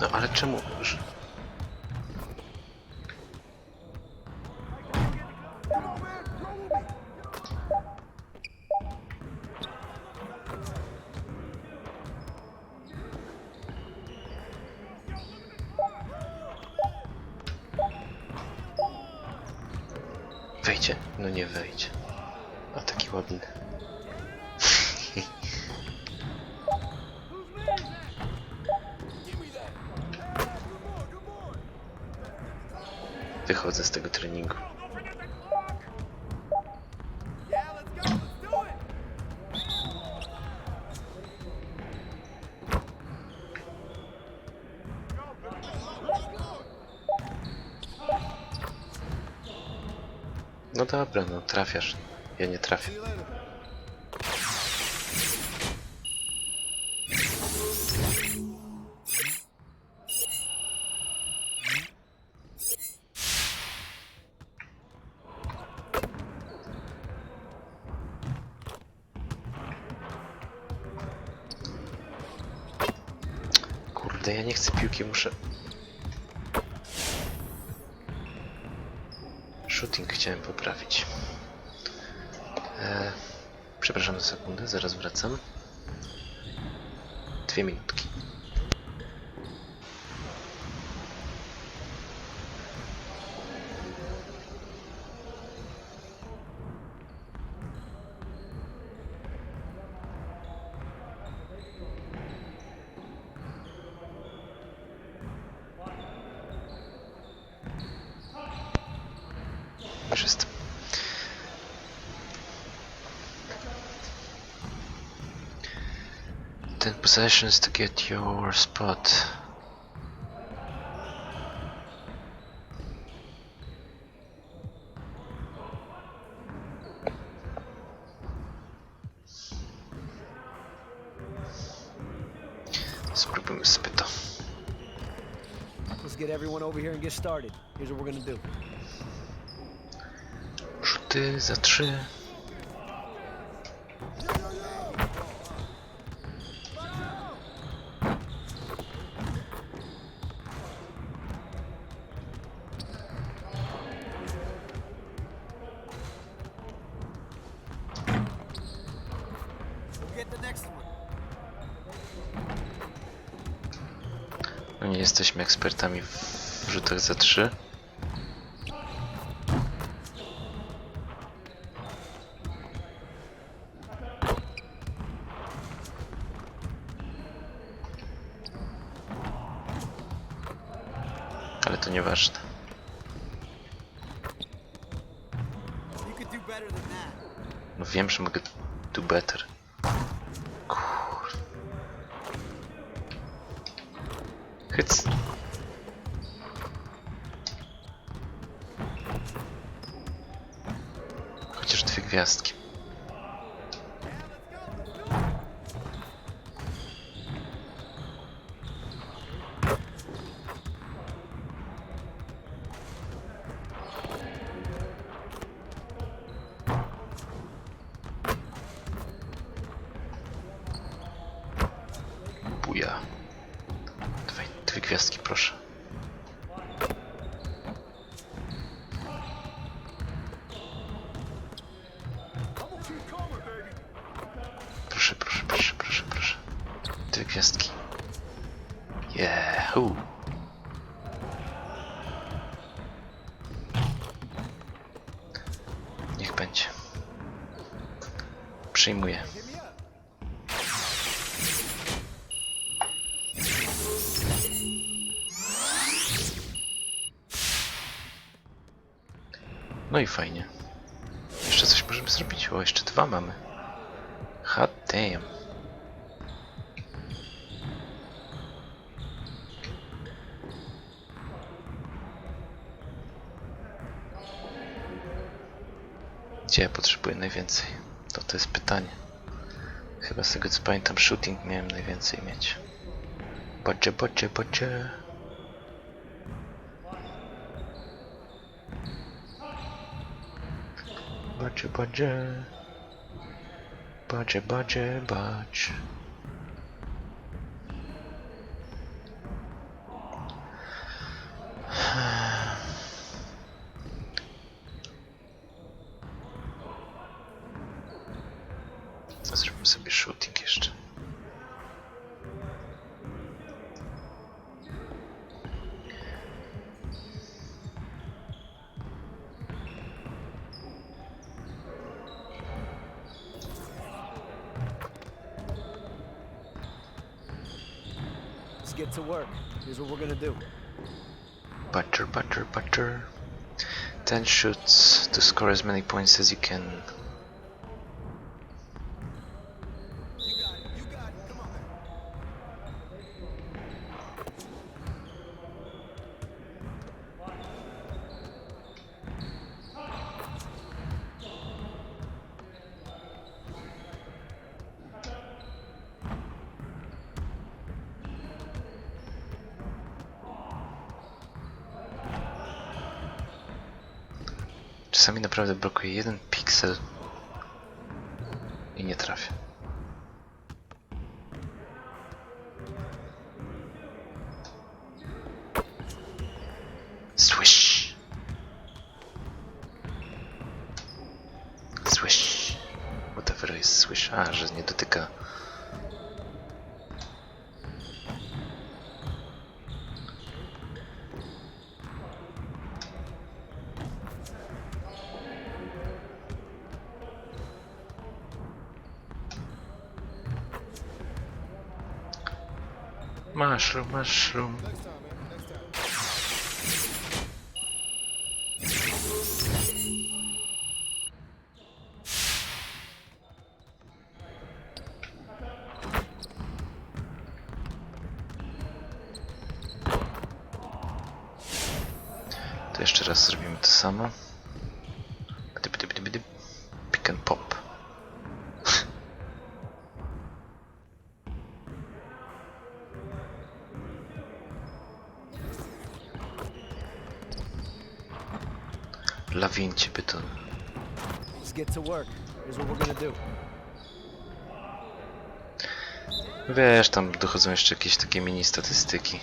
No ale czemu? Wejdzie? No nie wejdzie. A taki ładny. Wychodzę z tego treningu. No dobra, no trafiasz. Ja nie trafię. Kurde, ja nie chcę piłki, muszę... Shooting chciałem poprawić. Przepraszam za sekundę, zaraz wracam. 2 minutki. Już jestem. Ten possessions to get your spot. Spróbujmy sobie to. Let's get everyone over here and get started. Here's what we're gonna do. Rzuty za 3. No nie jesteśmy ekspertami w rzutach za 3. Ale to nieważne. No wiem, że mogę do better. Hyc. Chociaż 2 gwiazdki. Buja. 2 gwiazdki, proszę. Proszę, proszę, proszę, proszę, proszę. 2 gwiazdki. Yahoo! Niech będzie. Przyjmuję. No i fajnie. Jeszcze coś możemy zrobić. O, jeszcze 2 mamy. Hot damn. Gdzie ja potrzebuję najwięcej? To jest pytanie. Chyba z tego co pamiętam, shooting miałem najwięcej mieć. Bocie. Bacie. Zróbmy sobie shooting jeszcze. Get to work. Here's what we're gonna do. Butter. 10 shoots to score as many points as you can. Czasami naprawdę brakuje 1 piksel i nie trafię. Swish. Whatever is swish. A, że nie dotyka. Mushroom. To jeszcze raz zrobimy to samo. Pick and pop. Lawincie by to. Let's get to work. Here's what we're gonna do. Wiesz, tam dochodzą jeszcze jakieś takie mini statystyki.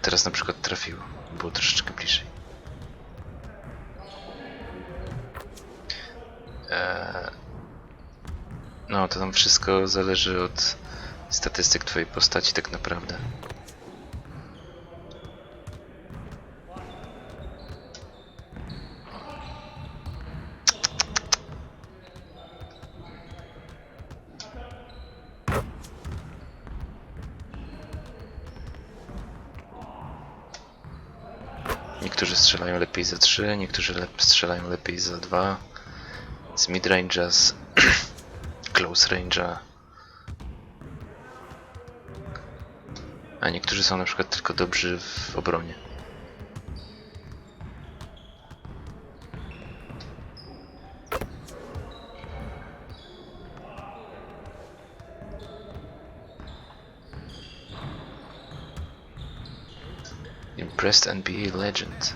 Teraz na przykład trafiło. Było troszeczkę bliżej. No, to tam wszystko zależy od statystyk twojej postaci tak naprawdę. Niektórzy strzelają lepiej za 3, niektórzy strzelają lepiej za 2. Z midrange'a, z close range'a. A niektórzy są na przykład tylko dobrzy w obronie. Impressed NBA legend.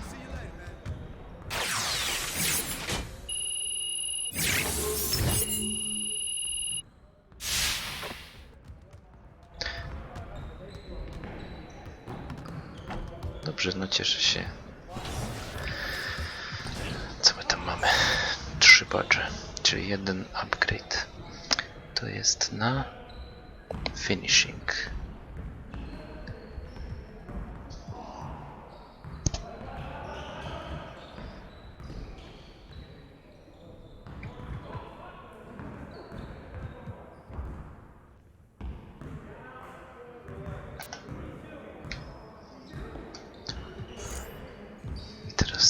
Dobrze, no cieszę się. Co my tam mamy? 3 badże, czyli 1 upgrade. To jest na finishing.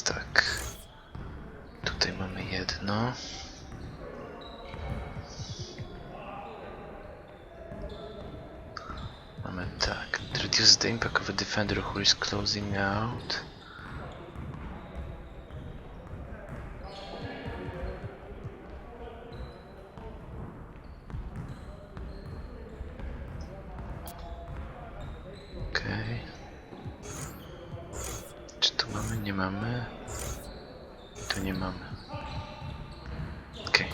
Tak, tutaj mamy jedno. Mamy tak, reduce the impact of a defender who is closing out. Okej. Czy tu mamy? Nie mamy. Tu nie mamy. Okej.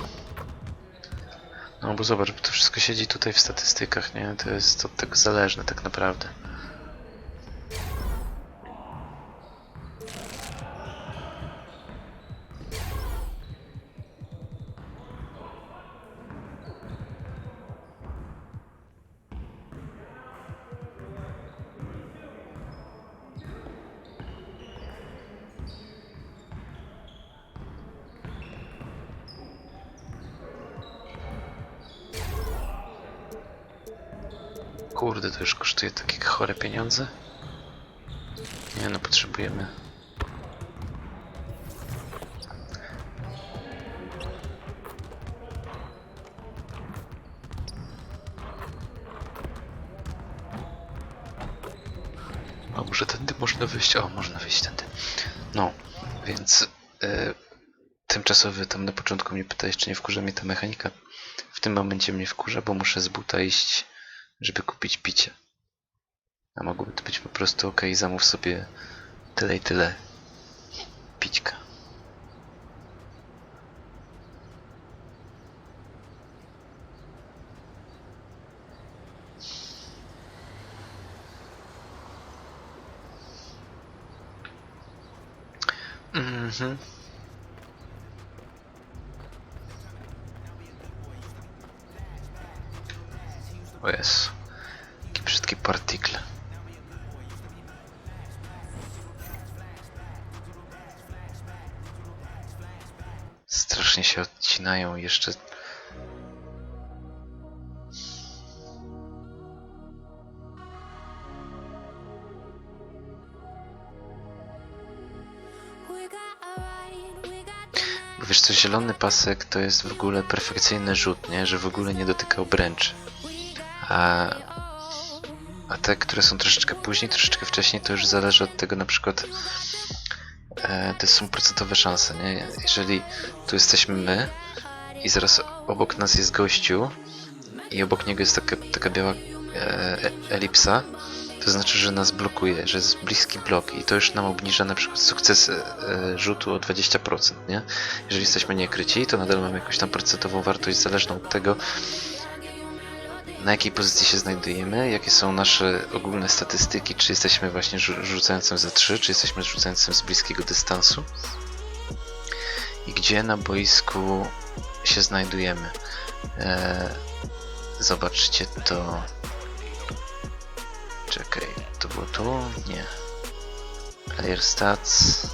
No bo zobacz, bo to wszystko siedzi tutaj w statystykach, nie? To jest od tego zależne tak naprawdę. Kurde, to już kosztuje takie chore pieniądze. Nie no, potrzebujemy. A może tędy można wyjść? O, można wyjść tędy. No, więc tymczasowy tam na początku mnie pytałeś, czy nie wkurza mnie ta mechanika. W tym momencie mnie wkurza, bo muszę z buta iść, żeby kupić picie. A mogłoby to być po prostu ok, zamów sobie tyle i tyle pićka. O Jezu, jakie brzydkie partykle. Strasznie się odcinają jeszcze. Wiesz co, zielony pasek to jest w ogóle perfekcyjny rzut, nie? Że w ogóle nie dotyka obręczy. A A te, które są troszeczkę później, troszeczkę wcześniej, to już zależy od tego, na przykład to są procentowe szanse, nie? Jeżeli tu jesteśmy my i zaraz obok nas jest gościu i obok niego jest taka biała elipsa, to znaczy, że nas blokuje, że jest bliski blok i to już nam obniża na przykład sukces rzutu o 20%, nie? Jeżeli jesteśmy niekryci, to nadal mamy jakąś tam procentową wartość zależną od tego, na jakiej pozycji się znajdujemy, jakie są nasze ogólne statystyki, czy jesteśmy właśnie rzucającym za 3, czy jesteśmy rzucającym z bliskiego dystansu i gdzie na boisku się znajdujemy. Zobaczcie to. Czekaj, to było tu? Nie. Player stats.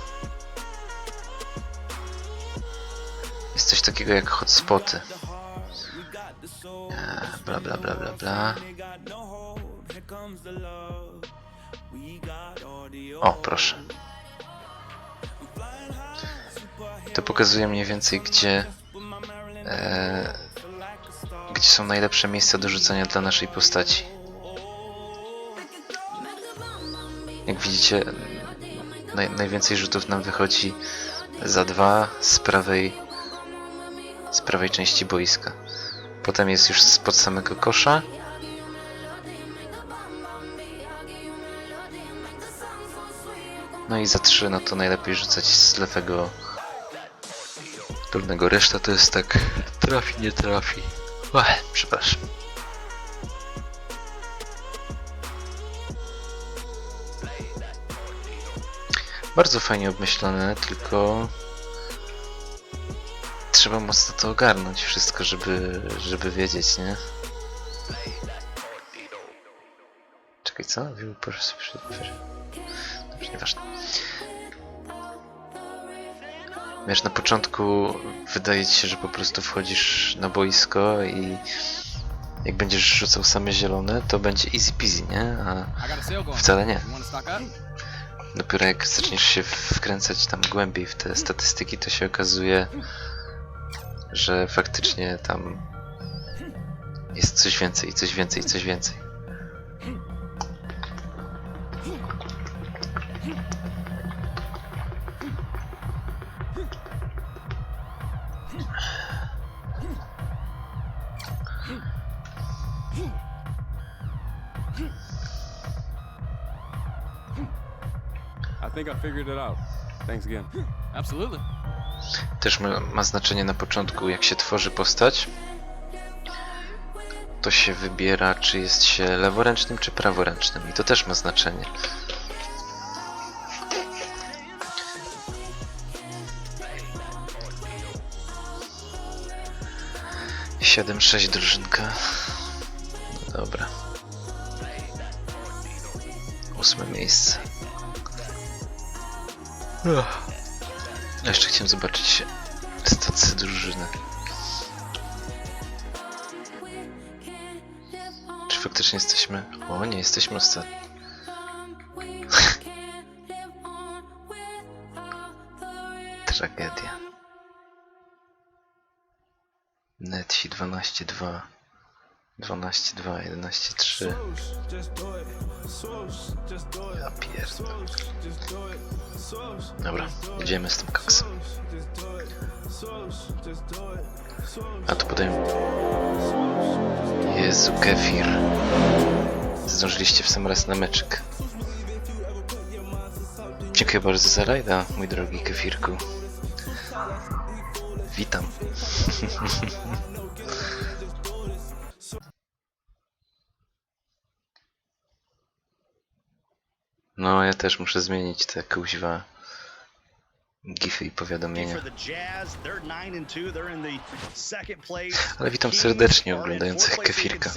Jest coś takiego jak hotspoty. Bla bla bla bla bla. O, proszę. To pokazuje mniej więcej, gdzie są najlepsze miejsca do rzucania dla naszej postaci. Jak widzicie, najwięcej rzutów nam wychodzi za 2 z prawej części boiska. Potem jest już spod samego kosza. No i za 3, no to najlepiej rzucać z lewego dolnego. Reszta to jest tak trafi, nie trafi. Przepraszam. Bardzo fajnie obmyślone, tylko trzeba mocno to ogarnąć wszystko, żeby wiedzieć, nie? Czekaj, co? Dobrze, nieważne. Wiesz, na początku wydaje ci się, że po prostu wchodzisz na boisko i jak będziesz rzucał same zielone, to będzie easy peasy, nie? A wcale nie. Dopiero jak zaczniesz się wkręcać tam głębiej w te statystyki, to się okazuje, że faktycznie tam jest coś więcej, coś więcej, coś więcej. I think I figured it out. Thanks again. Absolutely. Też ma znaczenie na początku, jak się tworzy postać, to się wybiera, czy jest się leworęcznym, czy praworęcznym. I to też ma znaczenie. I 7-6 drużynka. No dobra. 8 miejsce. Jeszcze chciałem zobaczyć stacje drużyny. Czy faktycznie jesteśmy... O, nie jesteśmy ostatni. Tragedia. Netsi 12-2. 12-2, 11-3. Ja pierdolę. Dobra, idziemy z tym koksem. A tu podaję... Jezu, kefir. Zdążyliście w sam raz na meczek. Dziękuję bardzo za rajda, mój drogi kefirku. Witam. No, ja też muszę zmienić te kuźwa gify i powiadomienia. Ale witam serdecznie oglądających kefirka.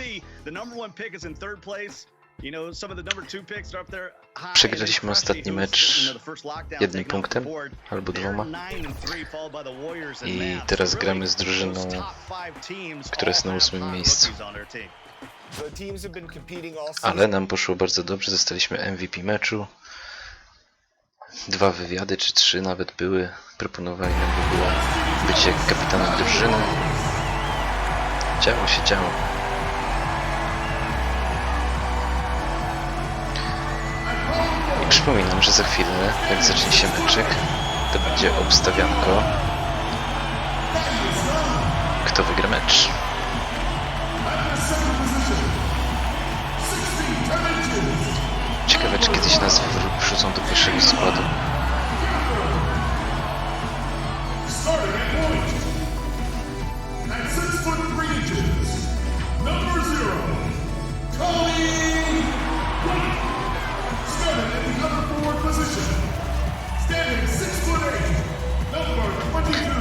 Przegraliśmy ostatni mecz 1 punktem albo 2. I teraz gramy z drużyną, która jest na 8 miejscu. Ale nam poszło bardzo dobrze, zostaliśmy MVP meczu. 2 wywiady, czy 3 nawet były. Proponowali nam w ogóle bycie kapitanem drużyny. Działo się, działo. Przypominam, że za chwilę, jak zacznie się meczek, to będzie obstawianko, kto wygra mecz. Ciekawe, czy kiedyś nas wrzucą do pierwszego składu.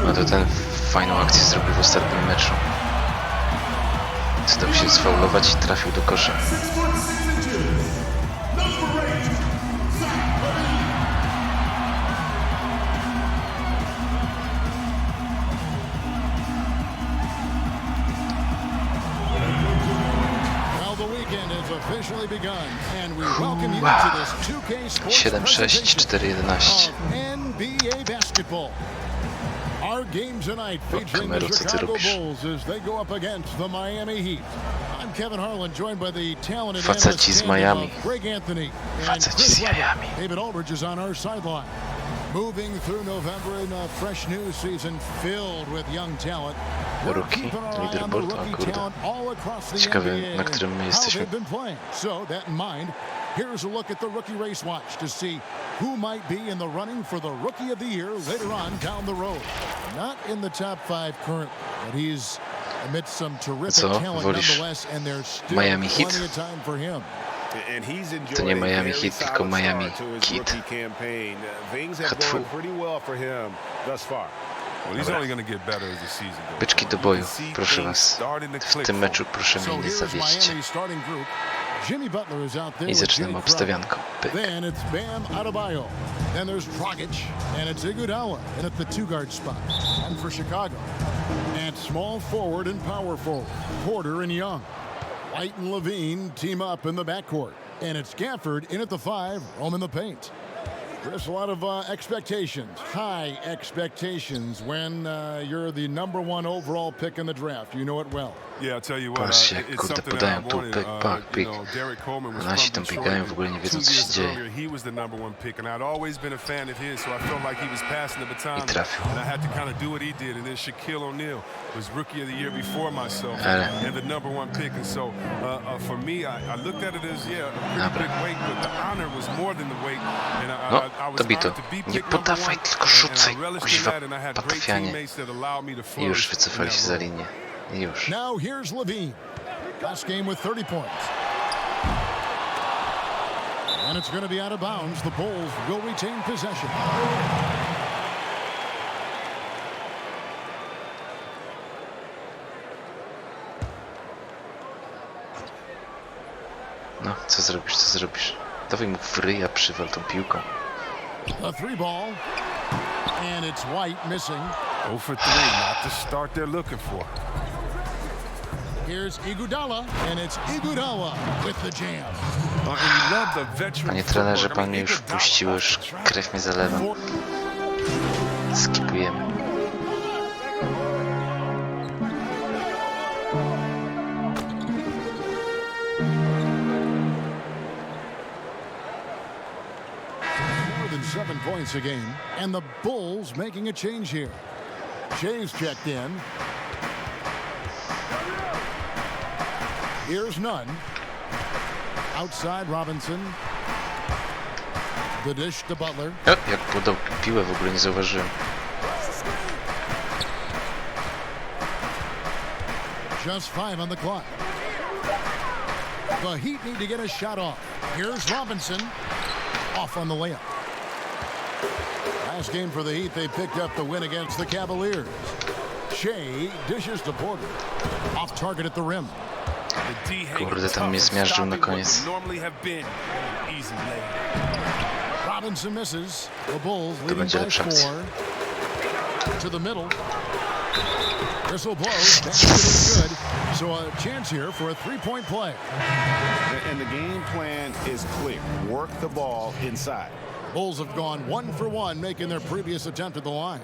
No to ten fajną akcję zrobił w ostatnim meczu. Dał się sfaulować i trafił do kosza. Officially begun, and we welcome you to this 2K Sports 7-6-4-11. NBA basketball. Our game tonight featuring the Chicago Bulls as they go up against the Miami Heat. I'm Kevin Harlan, joined by the talented analyst Greg Anthony and Chris Webber. David Aldridge is on our sideline. Moving through November in a fresh new season filled with young talent. Rookie, leaderboard, o kurde. Ciekawe, na którym my jesteśmy. So that in mind, here's a look at the rookie race watch to see who might be in the running for the Rookie of the Year later on down the road. Not in the top 5 currently, but he's amidst some terrific talent nonetheless, and there's still plenty of time for him. To nie Miami Heat, tylko Miami Kid. Byczki do boju, proszę was. W tym meczu proszę mnie nie zawieźcie. I zaczynamy obstawianką. Then it's Bam Adebayo. Then there's Dragic, and it's Iguodala in at the 2-guard spot. And for Chicago, and small forward and power forward, Porter and Young. White and Levine team up in the backcourt. And it's Gafford in at the 5, roaming the paint. There's a lot of expectations, high expectations when you're the #1 overall pick in the draft. You know it well. Patrzcie, jak kurde podają tu pik. Nasi tam biegają, w ogóle nie wiedzą, co się dzieje. I trafił. Ale... No, dobito. Nie podawaj, tylko rzucaj, kuźwa, patafianie. I już wycofali się za linię. Już. Now here's Levine. Last game with 30 points. And it's going to be out of bounds. The Bulls will retain possession. No, co zrobisz, co zrobisz? Dawaj mu w ryja, przywal tą piłką. A 3-ball. And it's White missing. 0 for 3, not the start they're looking for. Here's Iguodala, and it's Iguodala with the jam. Panie trenerze, pan mnie już puścił, już krew mnie zalewa. Skipujemy. More than 7 points a game, and the Bulls making a change here. Shay's checked in. Here's Nunn. Outside Robinson. The dish to Butler. Jak podał piłę, w ogóle nie zauważyłem. Just 5 on the clock. The Heat need to get a shot off. Here's Robinson. Off on the layup. Last game for the Heat, they picked up the win against the Cavaliers. Shea dishes to Porter. Off target at the rim. Kurde, tam mnie zmiażdżył na koniec. Robinson misses. The Bulls leading by 4. To the middle. Whistle blows. Basket is good. So a chance here for a 3-point play. And the game plan is clear. Work the ball inside. Bulls have gone 1 for 1, making their previous attempt at the line.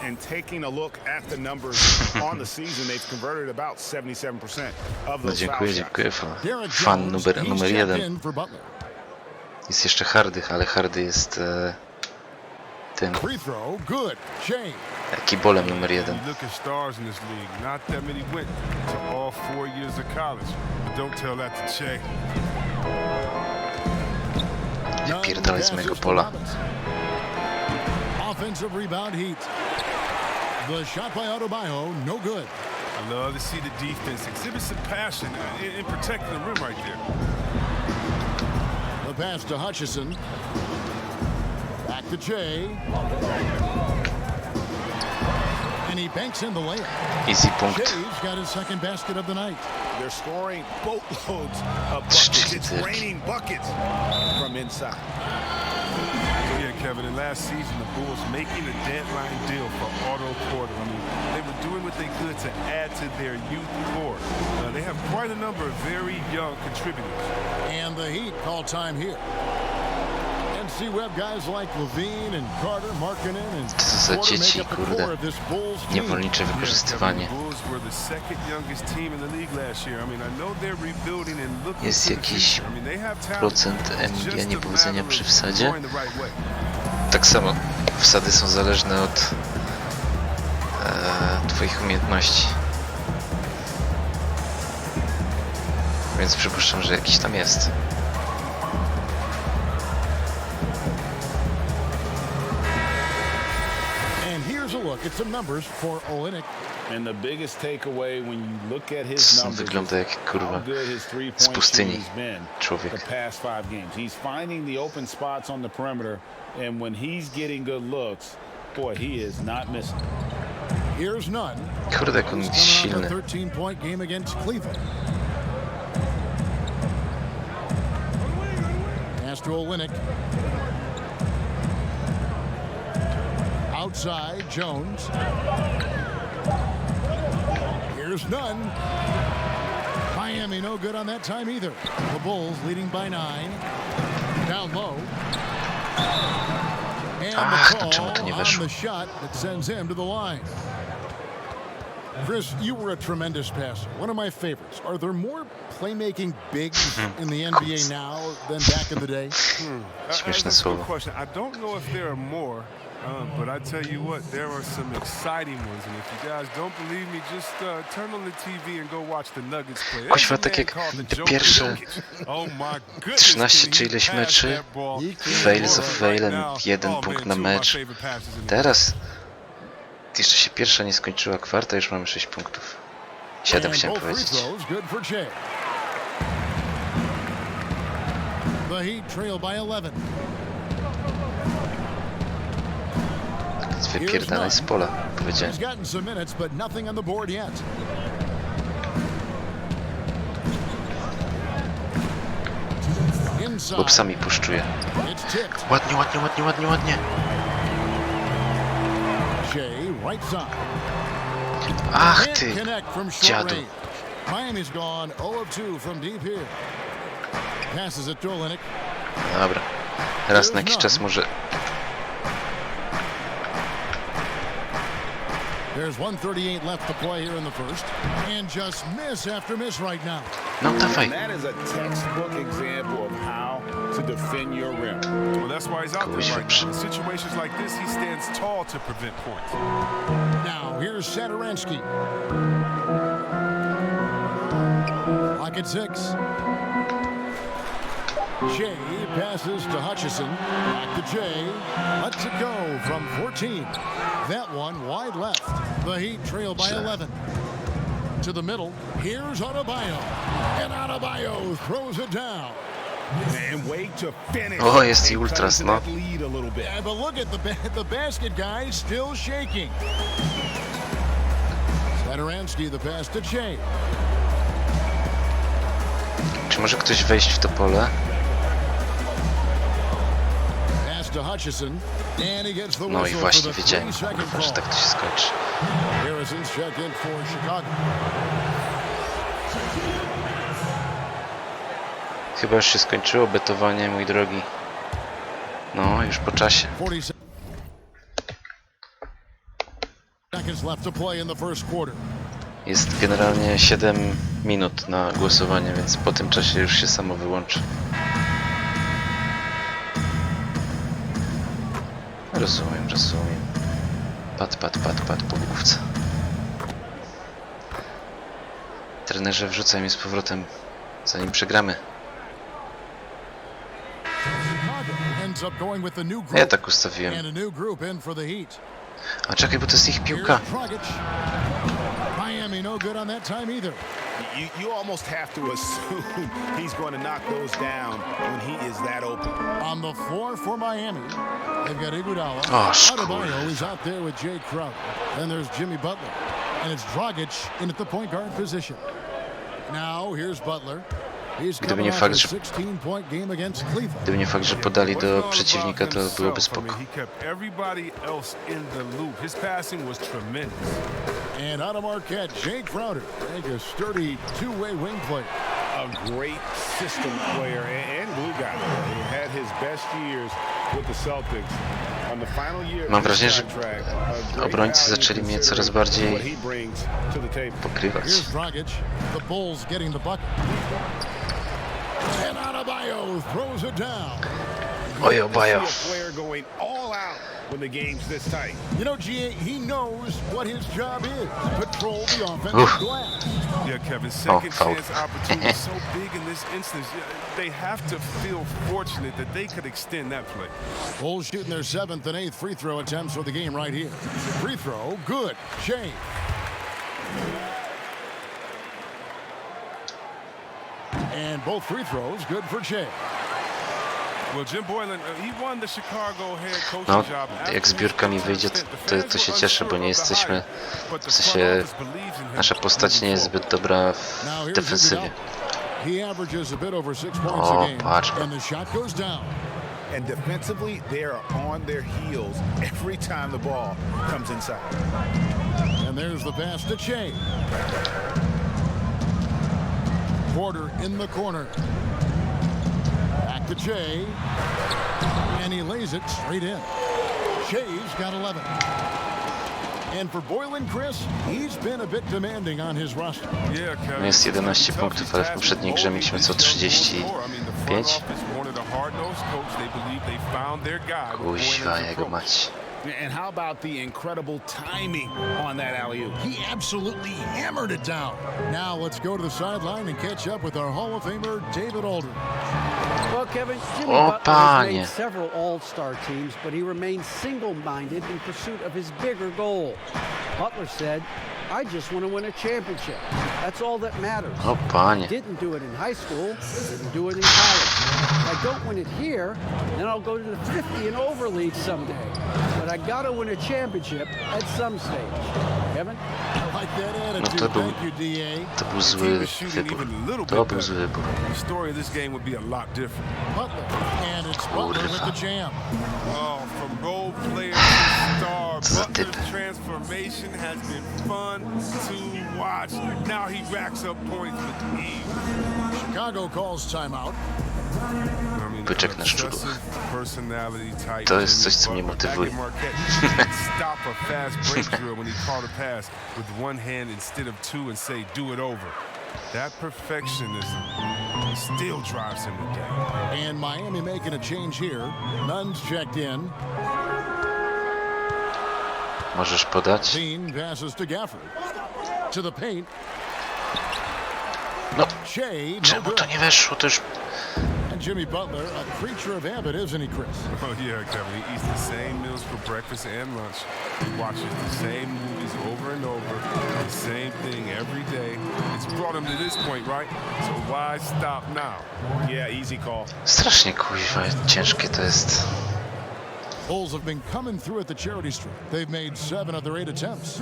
And taking a look at the numbers on the season, they've converted about 77% of those dziękuję, fan numer 1. Jest jeszcze Hardych, ale Hardy jest tym kibolem numer 1. Wypierdalaj z mojego pola. Offensive rebound Heat. The shot by Adebayo, no good. I love to see the defense exhibit some passion in protecting the rim right there. The pass to Hutchison. Back to Jay. And he banks in the layup. Easy punkt. Jay's got his second basket of the night. They're scoring boatloads of buckets. It's raining buckets from inside. Yeah, Kevin, and last season the Bulls making a deadline deal for Otto Porter. I mean, they were doing what they could to add to their youth core. They have quite a number of very young contributors. And the Heat call time here. And see web guys like Levine and Carter, Markkanen and Porter make up the core of this Bulls team. Niewolnicze wykorzystywanie. Jest jakiś procent NBA niepowodzenia przy wsadzie. Tak samo wsady są zależne od twoich umiejętności. Więc przypuszczam, że jakiś tam jest. Look at some numbers for Olynyk. And the biggest takeaway when you look at his numbers, wygląda jak kurwa z pustyni człowiek. The past 5 games, he's finding the open spots on the perimeter, and when he's getting good looks, boy, he is not missing. Here's none. Kurde, jak on jest silny. 13-point game against Cleveland. Pass to Olynyk. Outside, Jones. Here's none. Miami no good on that time either. The Bulls leading by 9. Down low. And the call on the shot that sends him to the line. Chris, you were a tremendous passer. One of my favorites. Are there more playmaking bigs in the NBA now than back in the day? Śmieszne słowo. I don't know if there are more. But I tell you what, there are some exciting ones, and if you guys don't believe me, just turn on the TV and go watch the Nuggets play. Kuźwa, tak jak te pierwsze 13 czy ileś meczy, fail za failem, 1 punkt na mecz. Teraz jeszcze się pierwsza nie skończyła kwarta, już mamy 6 punktów. 7 chciałem powiedzieć. The Heat trail by 11. Wypierdalaj z pola, powiedziałem. Bo psami puszczuje. Ładnie, ładnie, ładnie, ładnie, ładnie. Ach ty, dziadu. Dobra, raz na jakiś czas może... There's 1:38 left to play here in the first, and just miss after miss right now. No dawaj. That is a textbook example of how to defend your rim. Well, that's why he's out there right now. In situations like this, he stands tall to prevent points. Now here's Satoransky. Lock at 6. Jay passes to Hutchison. Back to Jay. Lets it go from 14. That one wide left. The Heat trail by 11. To the middle. Here's Adebayo. And Adebayo throws it down. And wait to finish. O, jest i ultras, no. Yeah, but look at the basket, guys, still shaking. Satoransky, the pass to Jay. Czy może ktoś wejść w to pole? No i właśnie wiedziałem, kurwa, że tak to się skończy. Chyba już się skończyło betowanie, mój drogi. No, już po czasie. Jest generalnie 7 minut na głosowanie, więc po tym czasie już się samo wyłączy. Rozumiem, rozumiem. Pad po główce. Trenerze, wrzucaj mnie z powrotem, zanim przegramy. Ja tak ustawiłem. A czekaj, bo to jest ich piłka. Miami no good on that time either. You almost have to assume he's going to knock those down when he is that open. On the floor for Miami, they've got Iguodala. Adebayo is out there with Jay Crowder. Then there's Jimmy Butler. And it's Dragic in at the point guard position. Now here's Butler. Gdyby nie fakt, że podali do przeciwnika, to byłoby spoko. And out of Marquette, Jay Crowder, a sturdy two-way wing player. A great system player and glue guy. He had his best years with the Celtics. On the final year, mam wrażenie, że obrońcy zaczęli mnie coraz bardziej pokrywać. Here's Dragic, the Bulls getting the bucket. And Adebayo throws it down. Ojo, bajo. When the game's this tight. You know, GA, he knows what his job is. Patrol the offensive glass. Yeah, Kevin, second chance opportunity is so big in this instance. They have to feel fortunate that they could extend that play. Bulls shooting their 7th and 8th free throw attempts for the game right here. Free throw, good. Shane. And both free throws good for Shea. Well, Jim Boylan, he won the Chicago head coaching No, job. jak zbiórka mi wyjdzie, to się cieszę, bo nie jesteśmy, w sensie nasza postać nie jest zbyt dobra w defensywie. O, patrz. And defensively, they are on their heels every time the ball comes inside. And there's the pass to Shea. Porter in the corner. Back to Shea. And he lays it straight in. Shea's got 11. And for Boylan, Chris, he's been a bit demanding on his roster. Jest 11 punktów, ale w poprzedniej grze mieliśmy co 35. Kuźwa, jego mać. And how about the incredible timing on that alley-oop? He absolutely hammered it down. Now let's go to the sideline and catch up with our Hall of Famer, David Aldridge. Well, Kevin, Jimmy Butler has made several all-star teams, but he remains single-minded in pursuit of his bigger goal. Butler said, I just want to win a championship. That's all that matters. O panie. Didn't do it in high school, didn't do it in college. If I don't win it here, then I'll go to the 50 and over league someday. But I gotta win a championship at some stage. Kevin? No to był zły wybór. To był zły wybór. The story of this game would be a lot different. And it's Butler with the jam. Oh, from role player to star, Butler's transformation has been fun to watch. Now he racks up points with ease. Chicago calls timeout. Byczek na szczudłach. To jest coś, co mnie motywuje. Stop a fast break drill when he called a pass with one hand instead of two and say, do it over. That perfectionism still drives him to death. And Miami making a change here. Nunn's checked in. Możesz podać? Dean passes to Gafford. To the paint. No, czemu to nie weszło? To już... And Jimmy Butler, a creature of habit, isn't he, Chris? Oh, yeah, Kevin. He eats the same meals for breakfast and lunch. He watches the same movies over and over, the same thing every day. It's brought him to this point, right? So why stop now? Yeah, easy call. Strasznie kuźwa, ciężkie to jest. Bulls have been coming through at the charity stripe. They've made 7 of their 8 attempts.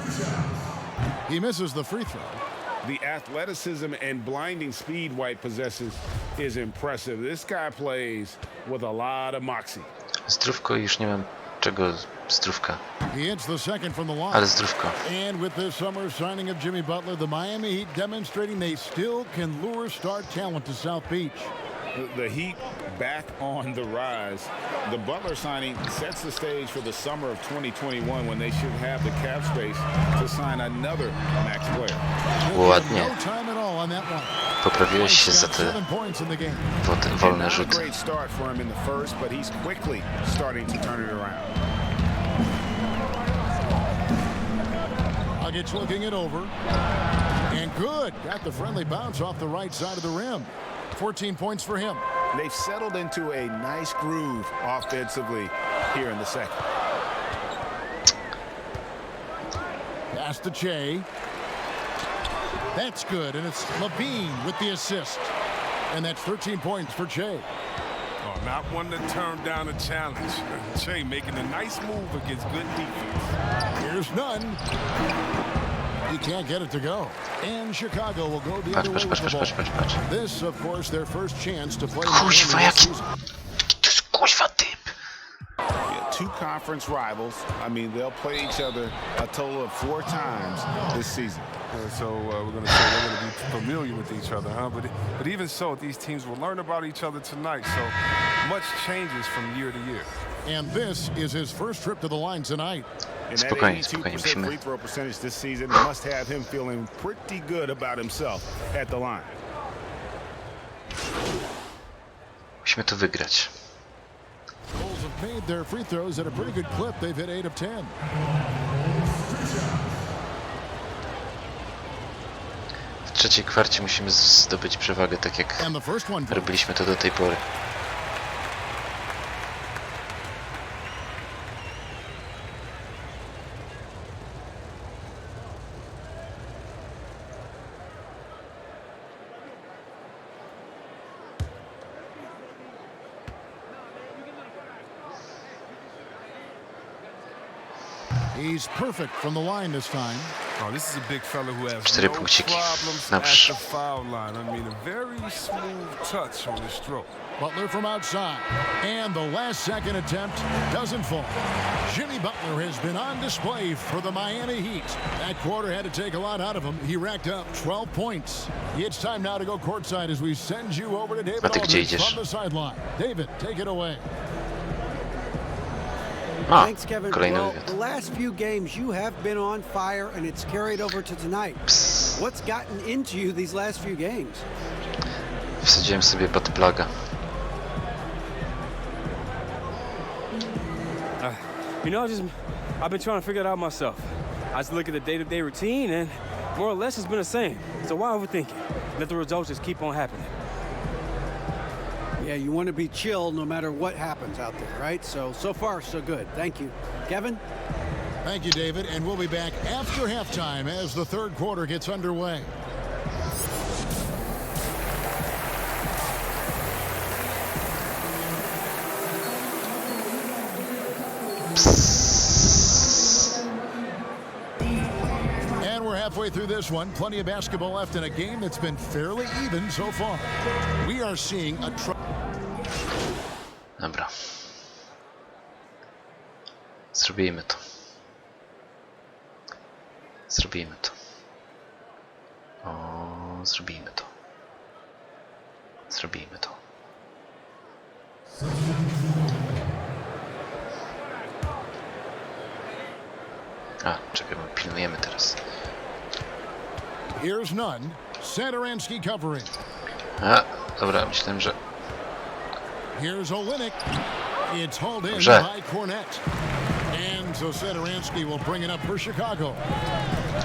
He misses the free throw. The athleticism and blinding speed White possesses is impressive. This guy plays with a lot of moxie. Zdrówko, już nie mam czego zdrówka. He hits the second from the line. Ale zdrówko. And with this summer signing of Jimmy Butler, the Miami Heat demonstrating they still can lure star talent to South Beach. The Heat back on the rise. The Butler signing sets the stage for the summer of 2021 when they should have the cap space to sign another max player. Ładnie. No time at all on that one. Poprawiłeś się za te wolne rzuty. Great start for him in the first, but he's quickly starting to turn it around. Dragic looking it over. And good. Got the friendly bounce off the right side of the rim. 14 points for him. They've settled into a nice groove offensively here in the second. Pass to Che. That's good, and it's Levine with the assist. And that's 13 points for Che. Oh, not one to turn down a challenge. Che making a nice move against good defense. Here's none. He can't get it to go. And Chicago will go the other way with the ball. This, of course, their first chance to play in the season. Two conference rivals. I mean, they'll play each other a total of 4 times this season. So we're going to say they're going to be familiar with each other, huh? But even so, these teams will learn about each other tonight. So much changes from year to year. And this is his first trip to the line tonight. And that 82% free throw percentage this season must have him feeling pretty good about himself at the line. Musimy to wygrać. Bulls have made their free throws at a pretty good clip. They've hit 8 of 10. W trzeciej kwarcie musimy zdobyć przewagę, tak jak robiliśmy to do tej pory. He's perfect from the line this time. Oh, this is a big fella who has no problems at the foul line. I mean, a very smooth touch on the stroke. Butler from outside. And the last second attempt doesn't fall. Jimmy Butler has been on display for the Miami Heat. That quarter had to take a lot out of him. He racked up 12 points. It's time now to go courtside as we send you over to David Aldridge from the sideline. David, take it away. Thanks, Kevin. Well, the last few games you have been on fire, and it's carried over to tonight. What's gotten into you these last few games? Wsadziłem sobie pod plaga. You know, I've been trying to figure it out myself. I just look at the day-to-day routine, and more or less it's been the same. So why overthink it? Let the results just keep on happening. Yeah, you want to be chill no matter what happens out there, right? So far, so good. Thank you. Kevin? Thank you, David. And we'll be back after halftime as the third quarter gets underway. And we're halfway through this one. Plenty of basketball left in a game that's been fairly even so far. We are seeing a Dobra. Zrobimy to. Zrobimy to. O, zrobimy to. Zrobimy to. A, czekaj, bo pilnujemy teraz. Here's none. Satoransky covering. A, dobra, myślałem, że... Here's Olynyk. It's hauled in by Cornette. And so Satoransky will bring it up for Chicago.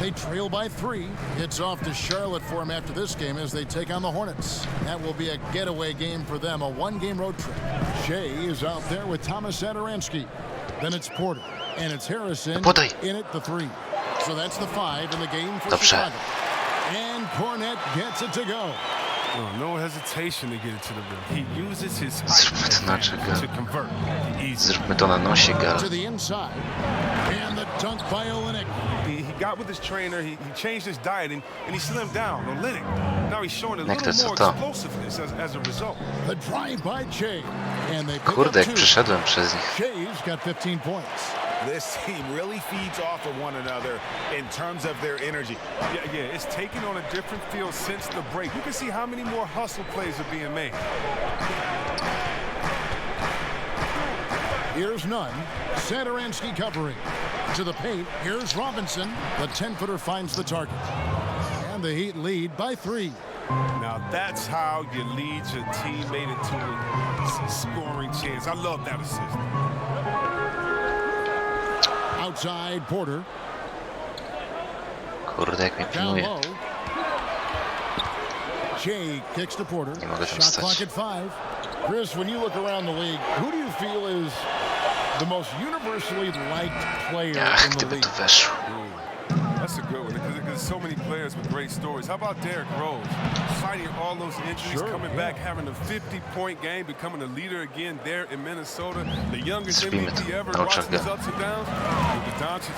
They trail by 3. It's off to Charlotte for him after this game as they take on the Hornets. That will be a getaway game for them, a one-game road trip. Shea is out there with Thomas Satoransky. Then it's Porter. And it's Harrison in at the 3. So that's the 5 in the game for Chicago. And Cornette gets it to go. Oh, no hesitation to get it to the rim. He uses his height to convert. Zróbmy to na nosie, Gal. To the inside. And the dunk by Olynyk. He got with his trainer. He changed his diet and he slimmed down. Olynyk. Now he's showing a little more explosiveness as a result. The drive by Shea. And they pick Kurde, up jak przeszedłem przez nich. Shea's got 15 points. This team really feeds off of one another in terms of their energy. Yeah, it's taken on a different feel since the break. You can see how many more hustle plays are being made. Here's none. Satoransky covering. To the paint, here's Robinson. The 10-footer finds the target. And the Heat lead by 3. Now that's how you lead your teammate into a scoring chance. I love that assist. Outside Porter. Kurde, jak mnie pilnuje. Nie mogę tam stać. Chris, when you look around the league, who do you feel is the most universally liked player in the league? That's a good one because there's so many players with great stories. How about Derrick Rose? Fighting all those injuries, coming back, having a 50-point game, becoming a leader again there in Minnesota. The youngest MVP ever, watching his ups and downs. Luka Doncic,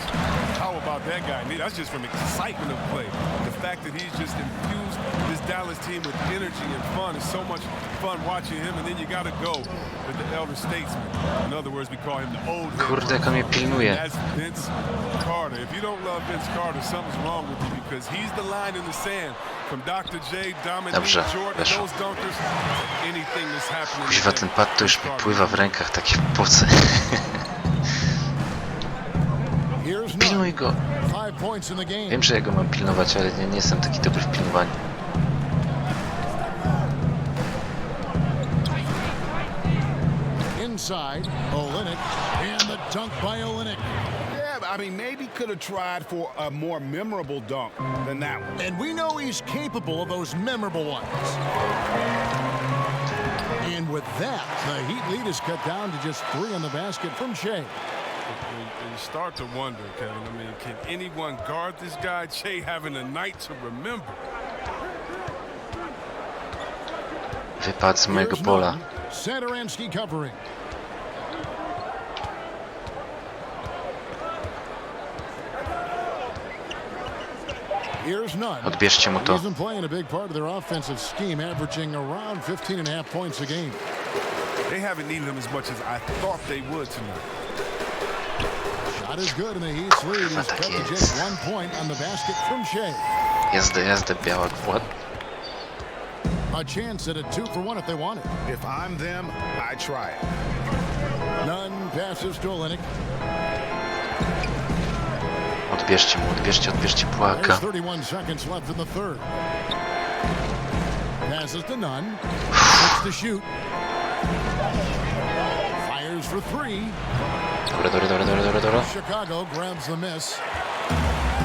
how about that guy? I mean, that's just from excitement of play. The fact that he's just infused this Dallas team with energy and fun. It's so much fun watching him, and then you got to go with the elder statesman. In other words, we call him the old head. Kurde, jak on mnie pilnuje. That's Vince Carter. If you don't love Vince Carter, something's wrong with you because he's the line in the sand from Dr. J, Dominique, Jordan, those dunkers, anything that's happening. Kuźwa, ten pad to już mi pływa w rękach, takie poce. Pilnuj go. Wiem, że ja go mam pilnować, ale nie jestem taki dobry w pilnowaniu. Inside, Olynyk, and the dunk by Olynyk. I mean, maybe could have tried for a more memorable dunk than that one. And we know he's capable of those memorable ones. And with that, the Heat lead is cut down to just 3 on the basket from Shea. You start to wonder, Kevin. I mean, can anyone guard this guy? Shea having a night to remember. Wypadł z mojego pola. Satoransky covering. Odbierzcie mu to. He's been playing a big part of their offensive scheme, averaging around 15.5 points a game. They haven't needed him as much as I thought they would tonight. Shot is good, and the Heat's lead is cut to just 1 point on the basket from Shea. Jazda, biała gład. A chance at a 2-for-1 if they want it. If I'm them, I try it. None passes to Olynyk. Odbierzcie mu, odbierzcie pułaka. 31 seconds left in the third. Passes to Nunn. Looks to shoot. Fires for 3. Dobra. Chicago grabs the miss.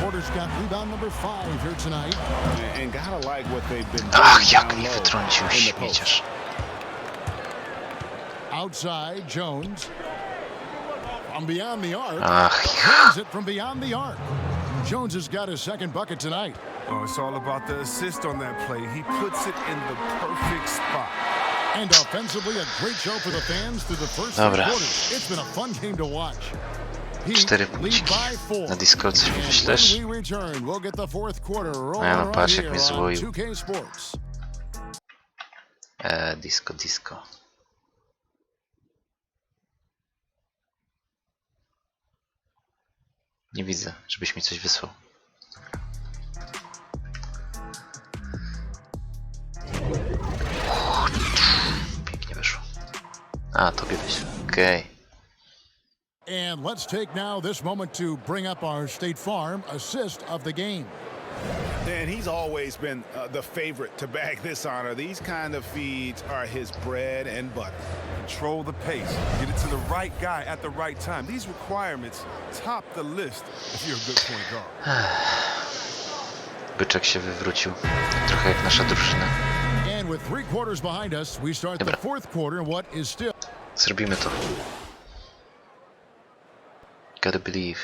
Porter's got rebound number 5 here tonight. And gotta like what they've been doing. Ach, jak mi wytrącił śmieciarz. Outside, Jones. From beyond the arc. Ach. It from beyond the arc. Jones has got his second bucket tonight. Oh, it's all about the assist on that play. He puts it in the perfect spot. And offensively, a great show for the fans through the first 3 quarters. It's been a fun game to watch. 4 punkciki. Na Discord coś mi wyślesz? A ja no patrz jak mnie złoił. Disco. Nie widzę, żebyś mi coś wysłał. Pięknie wyszło. A, tobie wyślę. Okej. And let's take now this moment to bring up our State Farm assist of the game. And he's always been the favorite to bag this honor. These kind of feeds are his bread and butter. Control the pace. Get it to the right guy at the right time. These requirements top the list if you're a good point guard. Byczek się wywrócił. Trochę jak nasza drużyna. And with 3 quarters behind us, we start the fourth quarter in what is still. Zrobimy to. Gotta believe.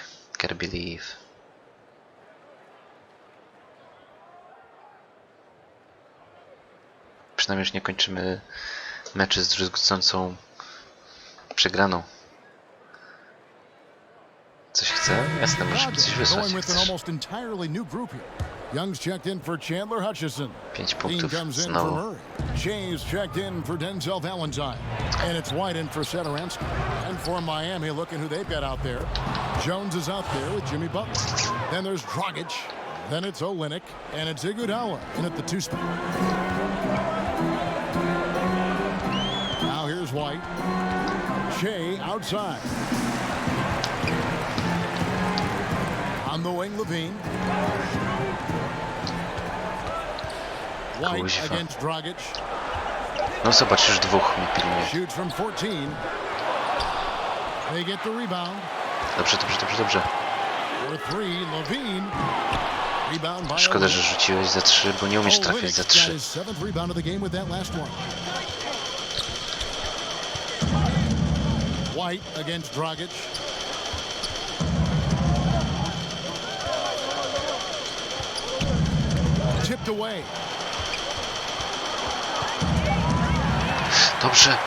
Przynajmniej już nie kończymy meczy z druzgocącą przegraną. Coś chce? Jasne, możesz mi coś wysłać, jak chcesz. Young's checked in for Chandler Hutchison. 5 punktów znowu. Shays checked in for Denzel Valentine. And it's White in for Satoransky. And for Miami, looking who they've got out there. Jones is out there with Jimmy Butler. Then there's Dragic. Then it's Olynyk. And it's Iguodala in at the 2 spot. Now here's White. Shea outside. On the wing, Levine. White against Dragic. No zobacz, już 2 mi pilnuje. Shoots from 14. They get the rebound. Dobrze. For 3, Levine. Szkoda, że rzuciłeś za 3, bo nie umiesz trafiać za 3. White against Dragic. Tipped away. Dobrze.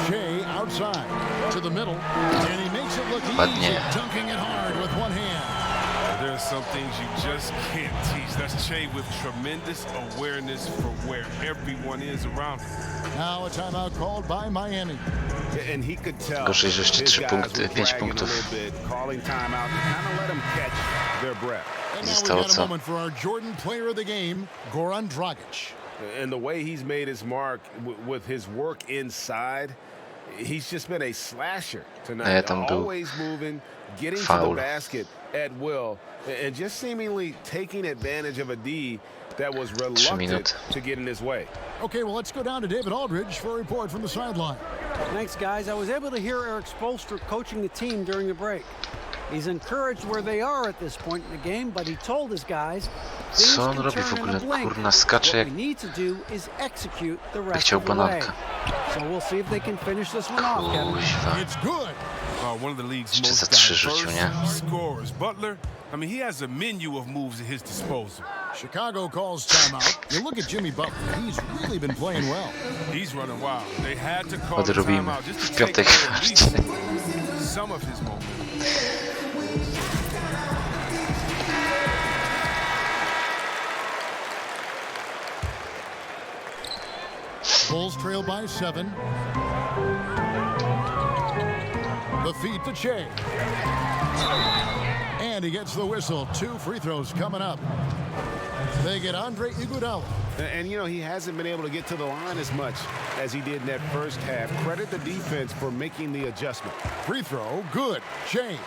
Shea outside to the middle, and he makes it look easy, dunking it hard with one hand. There are some things you just can't teach. That's Shea with tremendous awareness for where everyone is around him. Now a timeout called by Miami. And he could tell. Gorzej, że jeszcze 3 punkty, 5 punktów. Calling timeout to kind of let them catch their breath. Zostało co? For our Jordan player of the game, Goran Dragic. And the way he's made his mark with his work inside, he's just been a slasher tonight. Always moving, getting to the basket at will, and just seemingly taking advantage of a D that was reluctant to get in his way. Okay, well, let's go down to David Aldridge for a report from the sideline. Thanks, guys. I was able to hear Eric Spoelstra coaching the team during the break. He's encouraged where they are at this point in the game, but he told his guys things Co on can robi w turn in ogóle? a blink. Kurna, skacze jak What we need to do is execute the rest chciał of the way. bananka. So we'll see if they can finish this one off, Kevin. It's good. One of the league's Jeszcze za most 3 rzucił, nie? scorers. Butler, I mean, he has a menu of moves at his disposal. Chicago calls timeout. You look at Jimmy Butler. He's really been playing well. He's running wild. They had to call the Odrobimy timeout just w to take piątek. at least some of his momentum. Bulls trail by 7. The feed to Shea. And he gets the whistle. 2 free throws coming up. They get Andre Iguodala. And, you know, he hasn't been able to get to the line as much as he did in that first half. Credit the defense for making the adjustment. Free throw, good. Shea.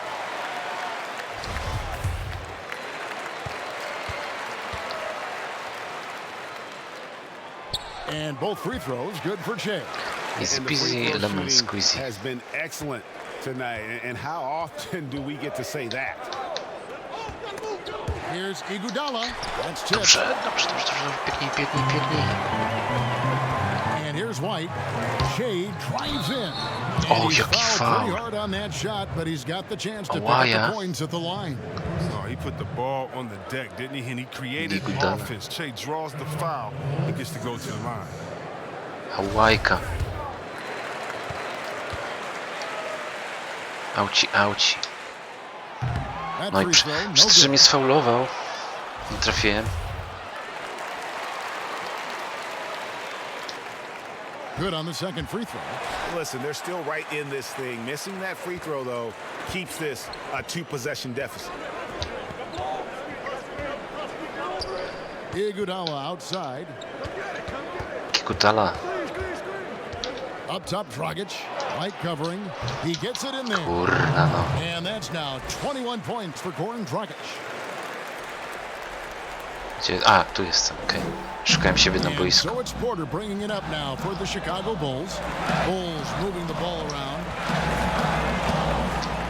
And both free throws good for Shea. He's busy lemon squeezy. Has been excellent tonight. And how often do we get to say that? Here's Iguodala. That's tipped. Dobrze. Biegnij. And here's White. Shea drives in. Oh, jaki faul. Pretty hard on that shot, but he's got the chance to pick up the points at the line. Oh, he put the ball on the deck, didn't he? And he created offense. Shea draws the foul and gets to go to the line. Hałajka. Auci. No i przez to, że mnie sfaulował, nie trafiłem. Good on the second free throw. Listen, they're still right in this thing. Missing that free throw, though, keeps this a 2-possession deficit. Iguodala outside. Iguodala. Up top, Dragic. White covering. He gets it in there. Kurna no. And that's now 21 points for Goran Dragic. A, tu jestem, okej. Szukałem siebie na boisku. So it's Porter bringing it up now for the Chicago Bulls. Bulls moving the ball around.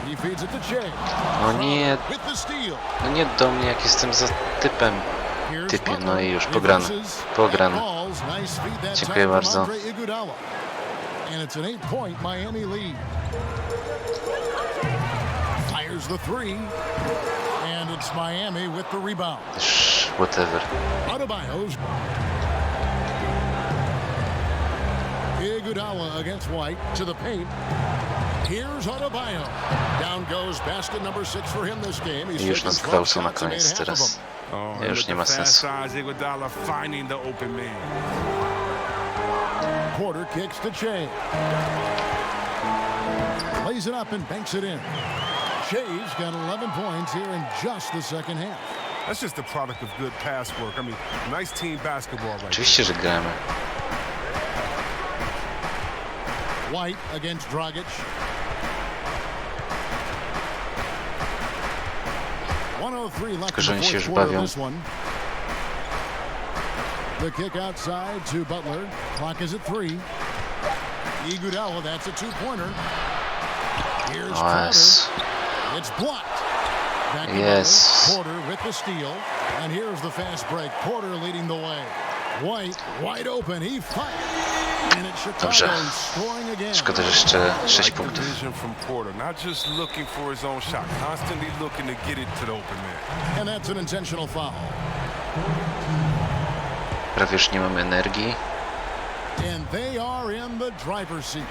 He feeds it to Shea. No nie. With the steal. No nie do mnie, jak jestem za typem. Typie, no i już pograne. Dziękuję bardzo. And it's an 8-point Miami lead. Fires the 3. And it's Miami with the rebound. Whatever. Adebayo's. Iguodala against White to the paint. Here's Adebayo. Down goes basket number 6 for him this game. I już nas gwałcą na koniec teraz. Już nie ma sensu. Iguodala finding the open man. Porter kicks to Shea. Lays it up and banks it in. Shea's got 11 points here in just the second half. That's just the product of good pass work. I mean, nice team basketball right Oczywiście, że gramy. White against Dragic. Tylko, że oni się już bawią. The kick outside to Butler. Clock is at 3. Iguodala, that's a 2-pointer. Here's Porter. It's blocked. Yes. Porter with the steal, and here's the fast break. Porter leading the way. White wide open. He fired, and it's Chicago scoring again. Szkoda, że jeszcze 6 punktów. From Porter, not just looking for his own shot, constantly looking to get it to the open man. And that's an intentional foul. Prawie już nie mamy energii. And they are in the driver's seat.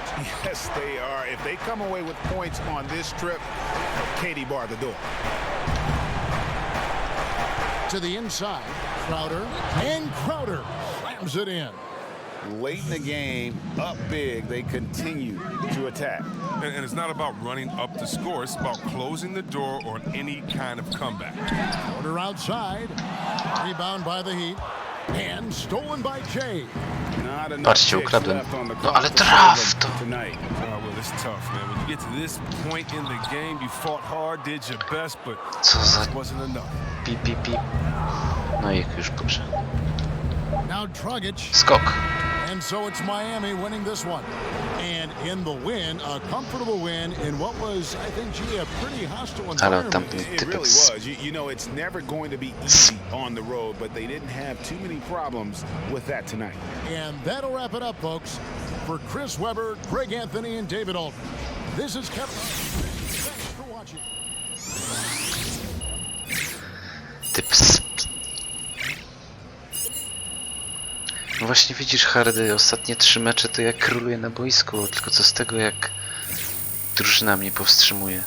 Yes, they are. If they come away with points on this trip, Katie bar the door. To the inside, Crowder, and Crowder slams it in. Late in the game, up big, they continue to attack. And it's not about running up the score. It's about closing the door on any kind of comeback. Crowder outside. Rebound by the Heat. And stolen by Jay. Patrzcie, ukradłem. No ale traf to! Well, it's tough, man. When you get to this point in the game, you fought hard, did your best, but it wasn't enough. Pip, pip, pip. No i już dobrze. Now Dragic. Skok. And so it's Miami winning this one. And in the win, a comfortable win in what was, I think, gee, a pretty hostile environment. It really was. You know, it's never going to be easy on the road, but they didn't have too many problems with that tonight. And that'll wrap it up, folks. For Chris Webber, Greg Anthony, and David Aldridge, this is Kevin. Thanks for watching. No właśnie widzisz, Hardy, ostatnie 3 mecze to ja króluję na boisku, tylko co z tego, jak drużyna mnie powstrzymuje.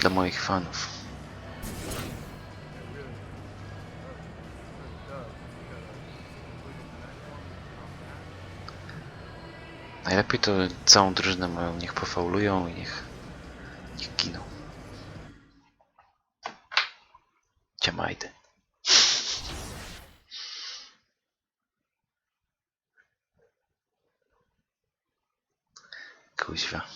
Dla moich fanów. Najlepiej to całą drużynę moją niech pofaulują i niech giną. Ciamajdy. Kuźwa.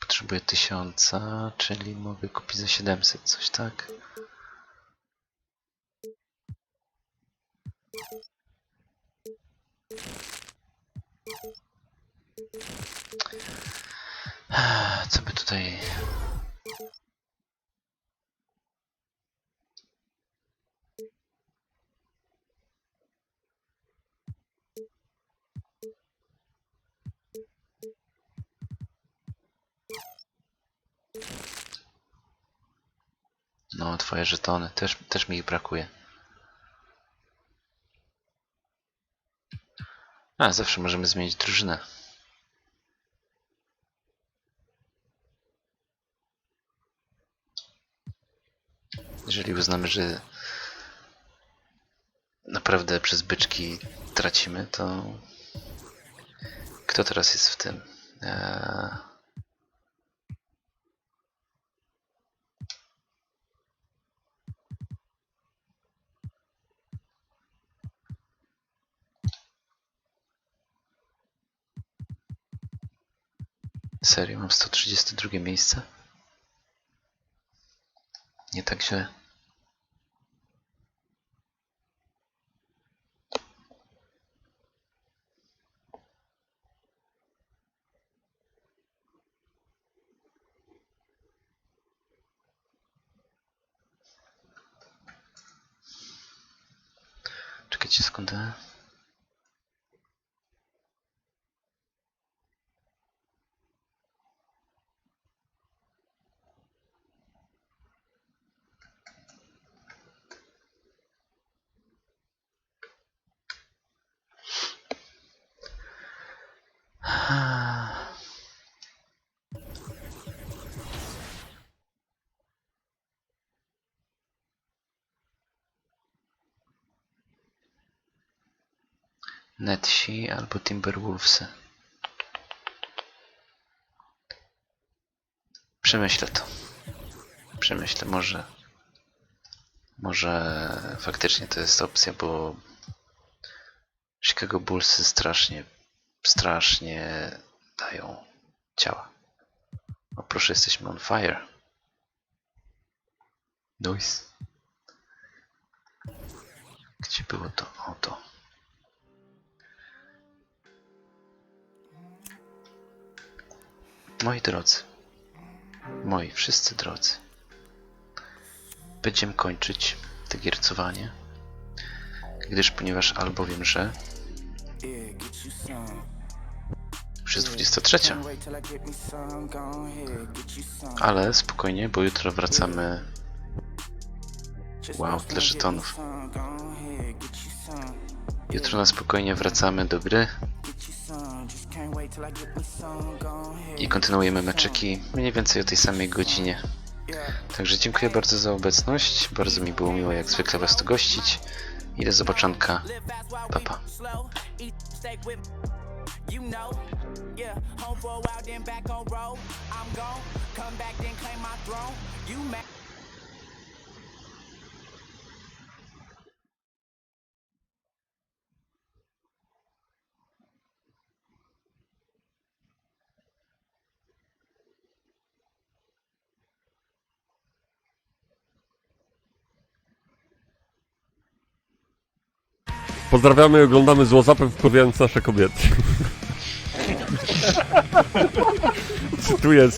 Potrzebuję 1000, czyli mogę kupić za 700, coś tak? Co by tutaj... No, twoje żetony, też mi ich brakuje. A, zawsze możemy zmienić drużynę. Jeżeli uznamy, że naprawdę przez byczki tracimy, to kto teraz jest w tym? Serio, mam 132 miejsce? Nie tak źle. Czekajcie sekundę. Netsi albo Timberwolvesy. Przemyślę to. Przemyślę, może faktycznie to jest opcja, bo Chicago Bullsy strasznie dają ciała. O proszę, jesteśmy on fire. Nice. Gdzie było to? O to. Moi drodzy. Moi wszyscy drodzy. Będziemy kończyć to giercowanie. Ponieważ albowiem, że już jest 23. Ale spokojnie, bo jutro wracamy. Wow, tyle żetonów. Jutro na spokojnie wracamy do gry. I kontynuujemy meczyki mniej więcej o tej samej godzinie. Także dziękuję bardzo za obecność. Bardzo mi było miło jak zwykle was tu gościć. I do zobaczonka. Pa, pa. Pozdrawiamy i oglądamy złozapem wpływając nasze kobiety. Cytuję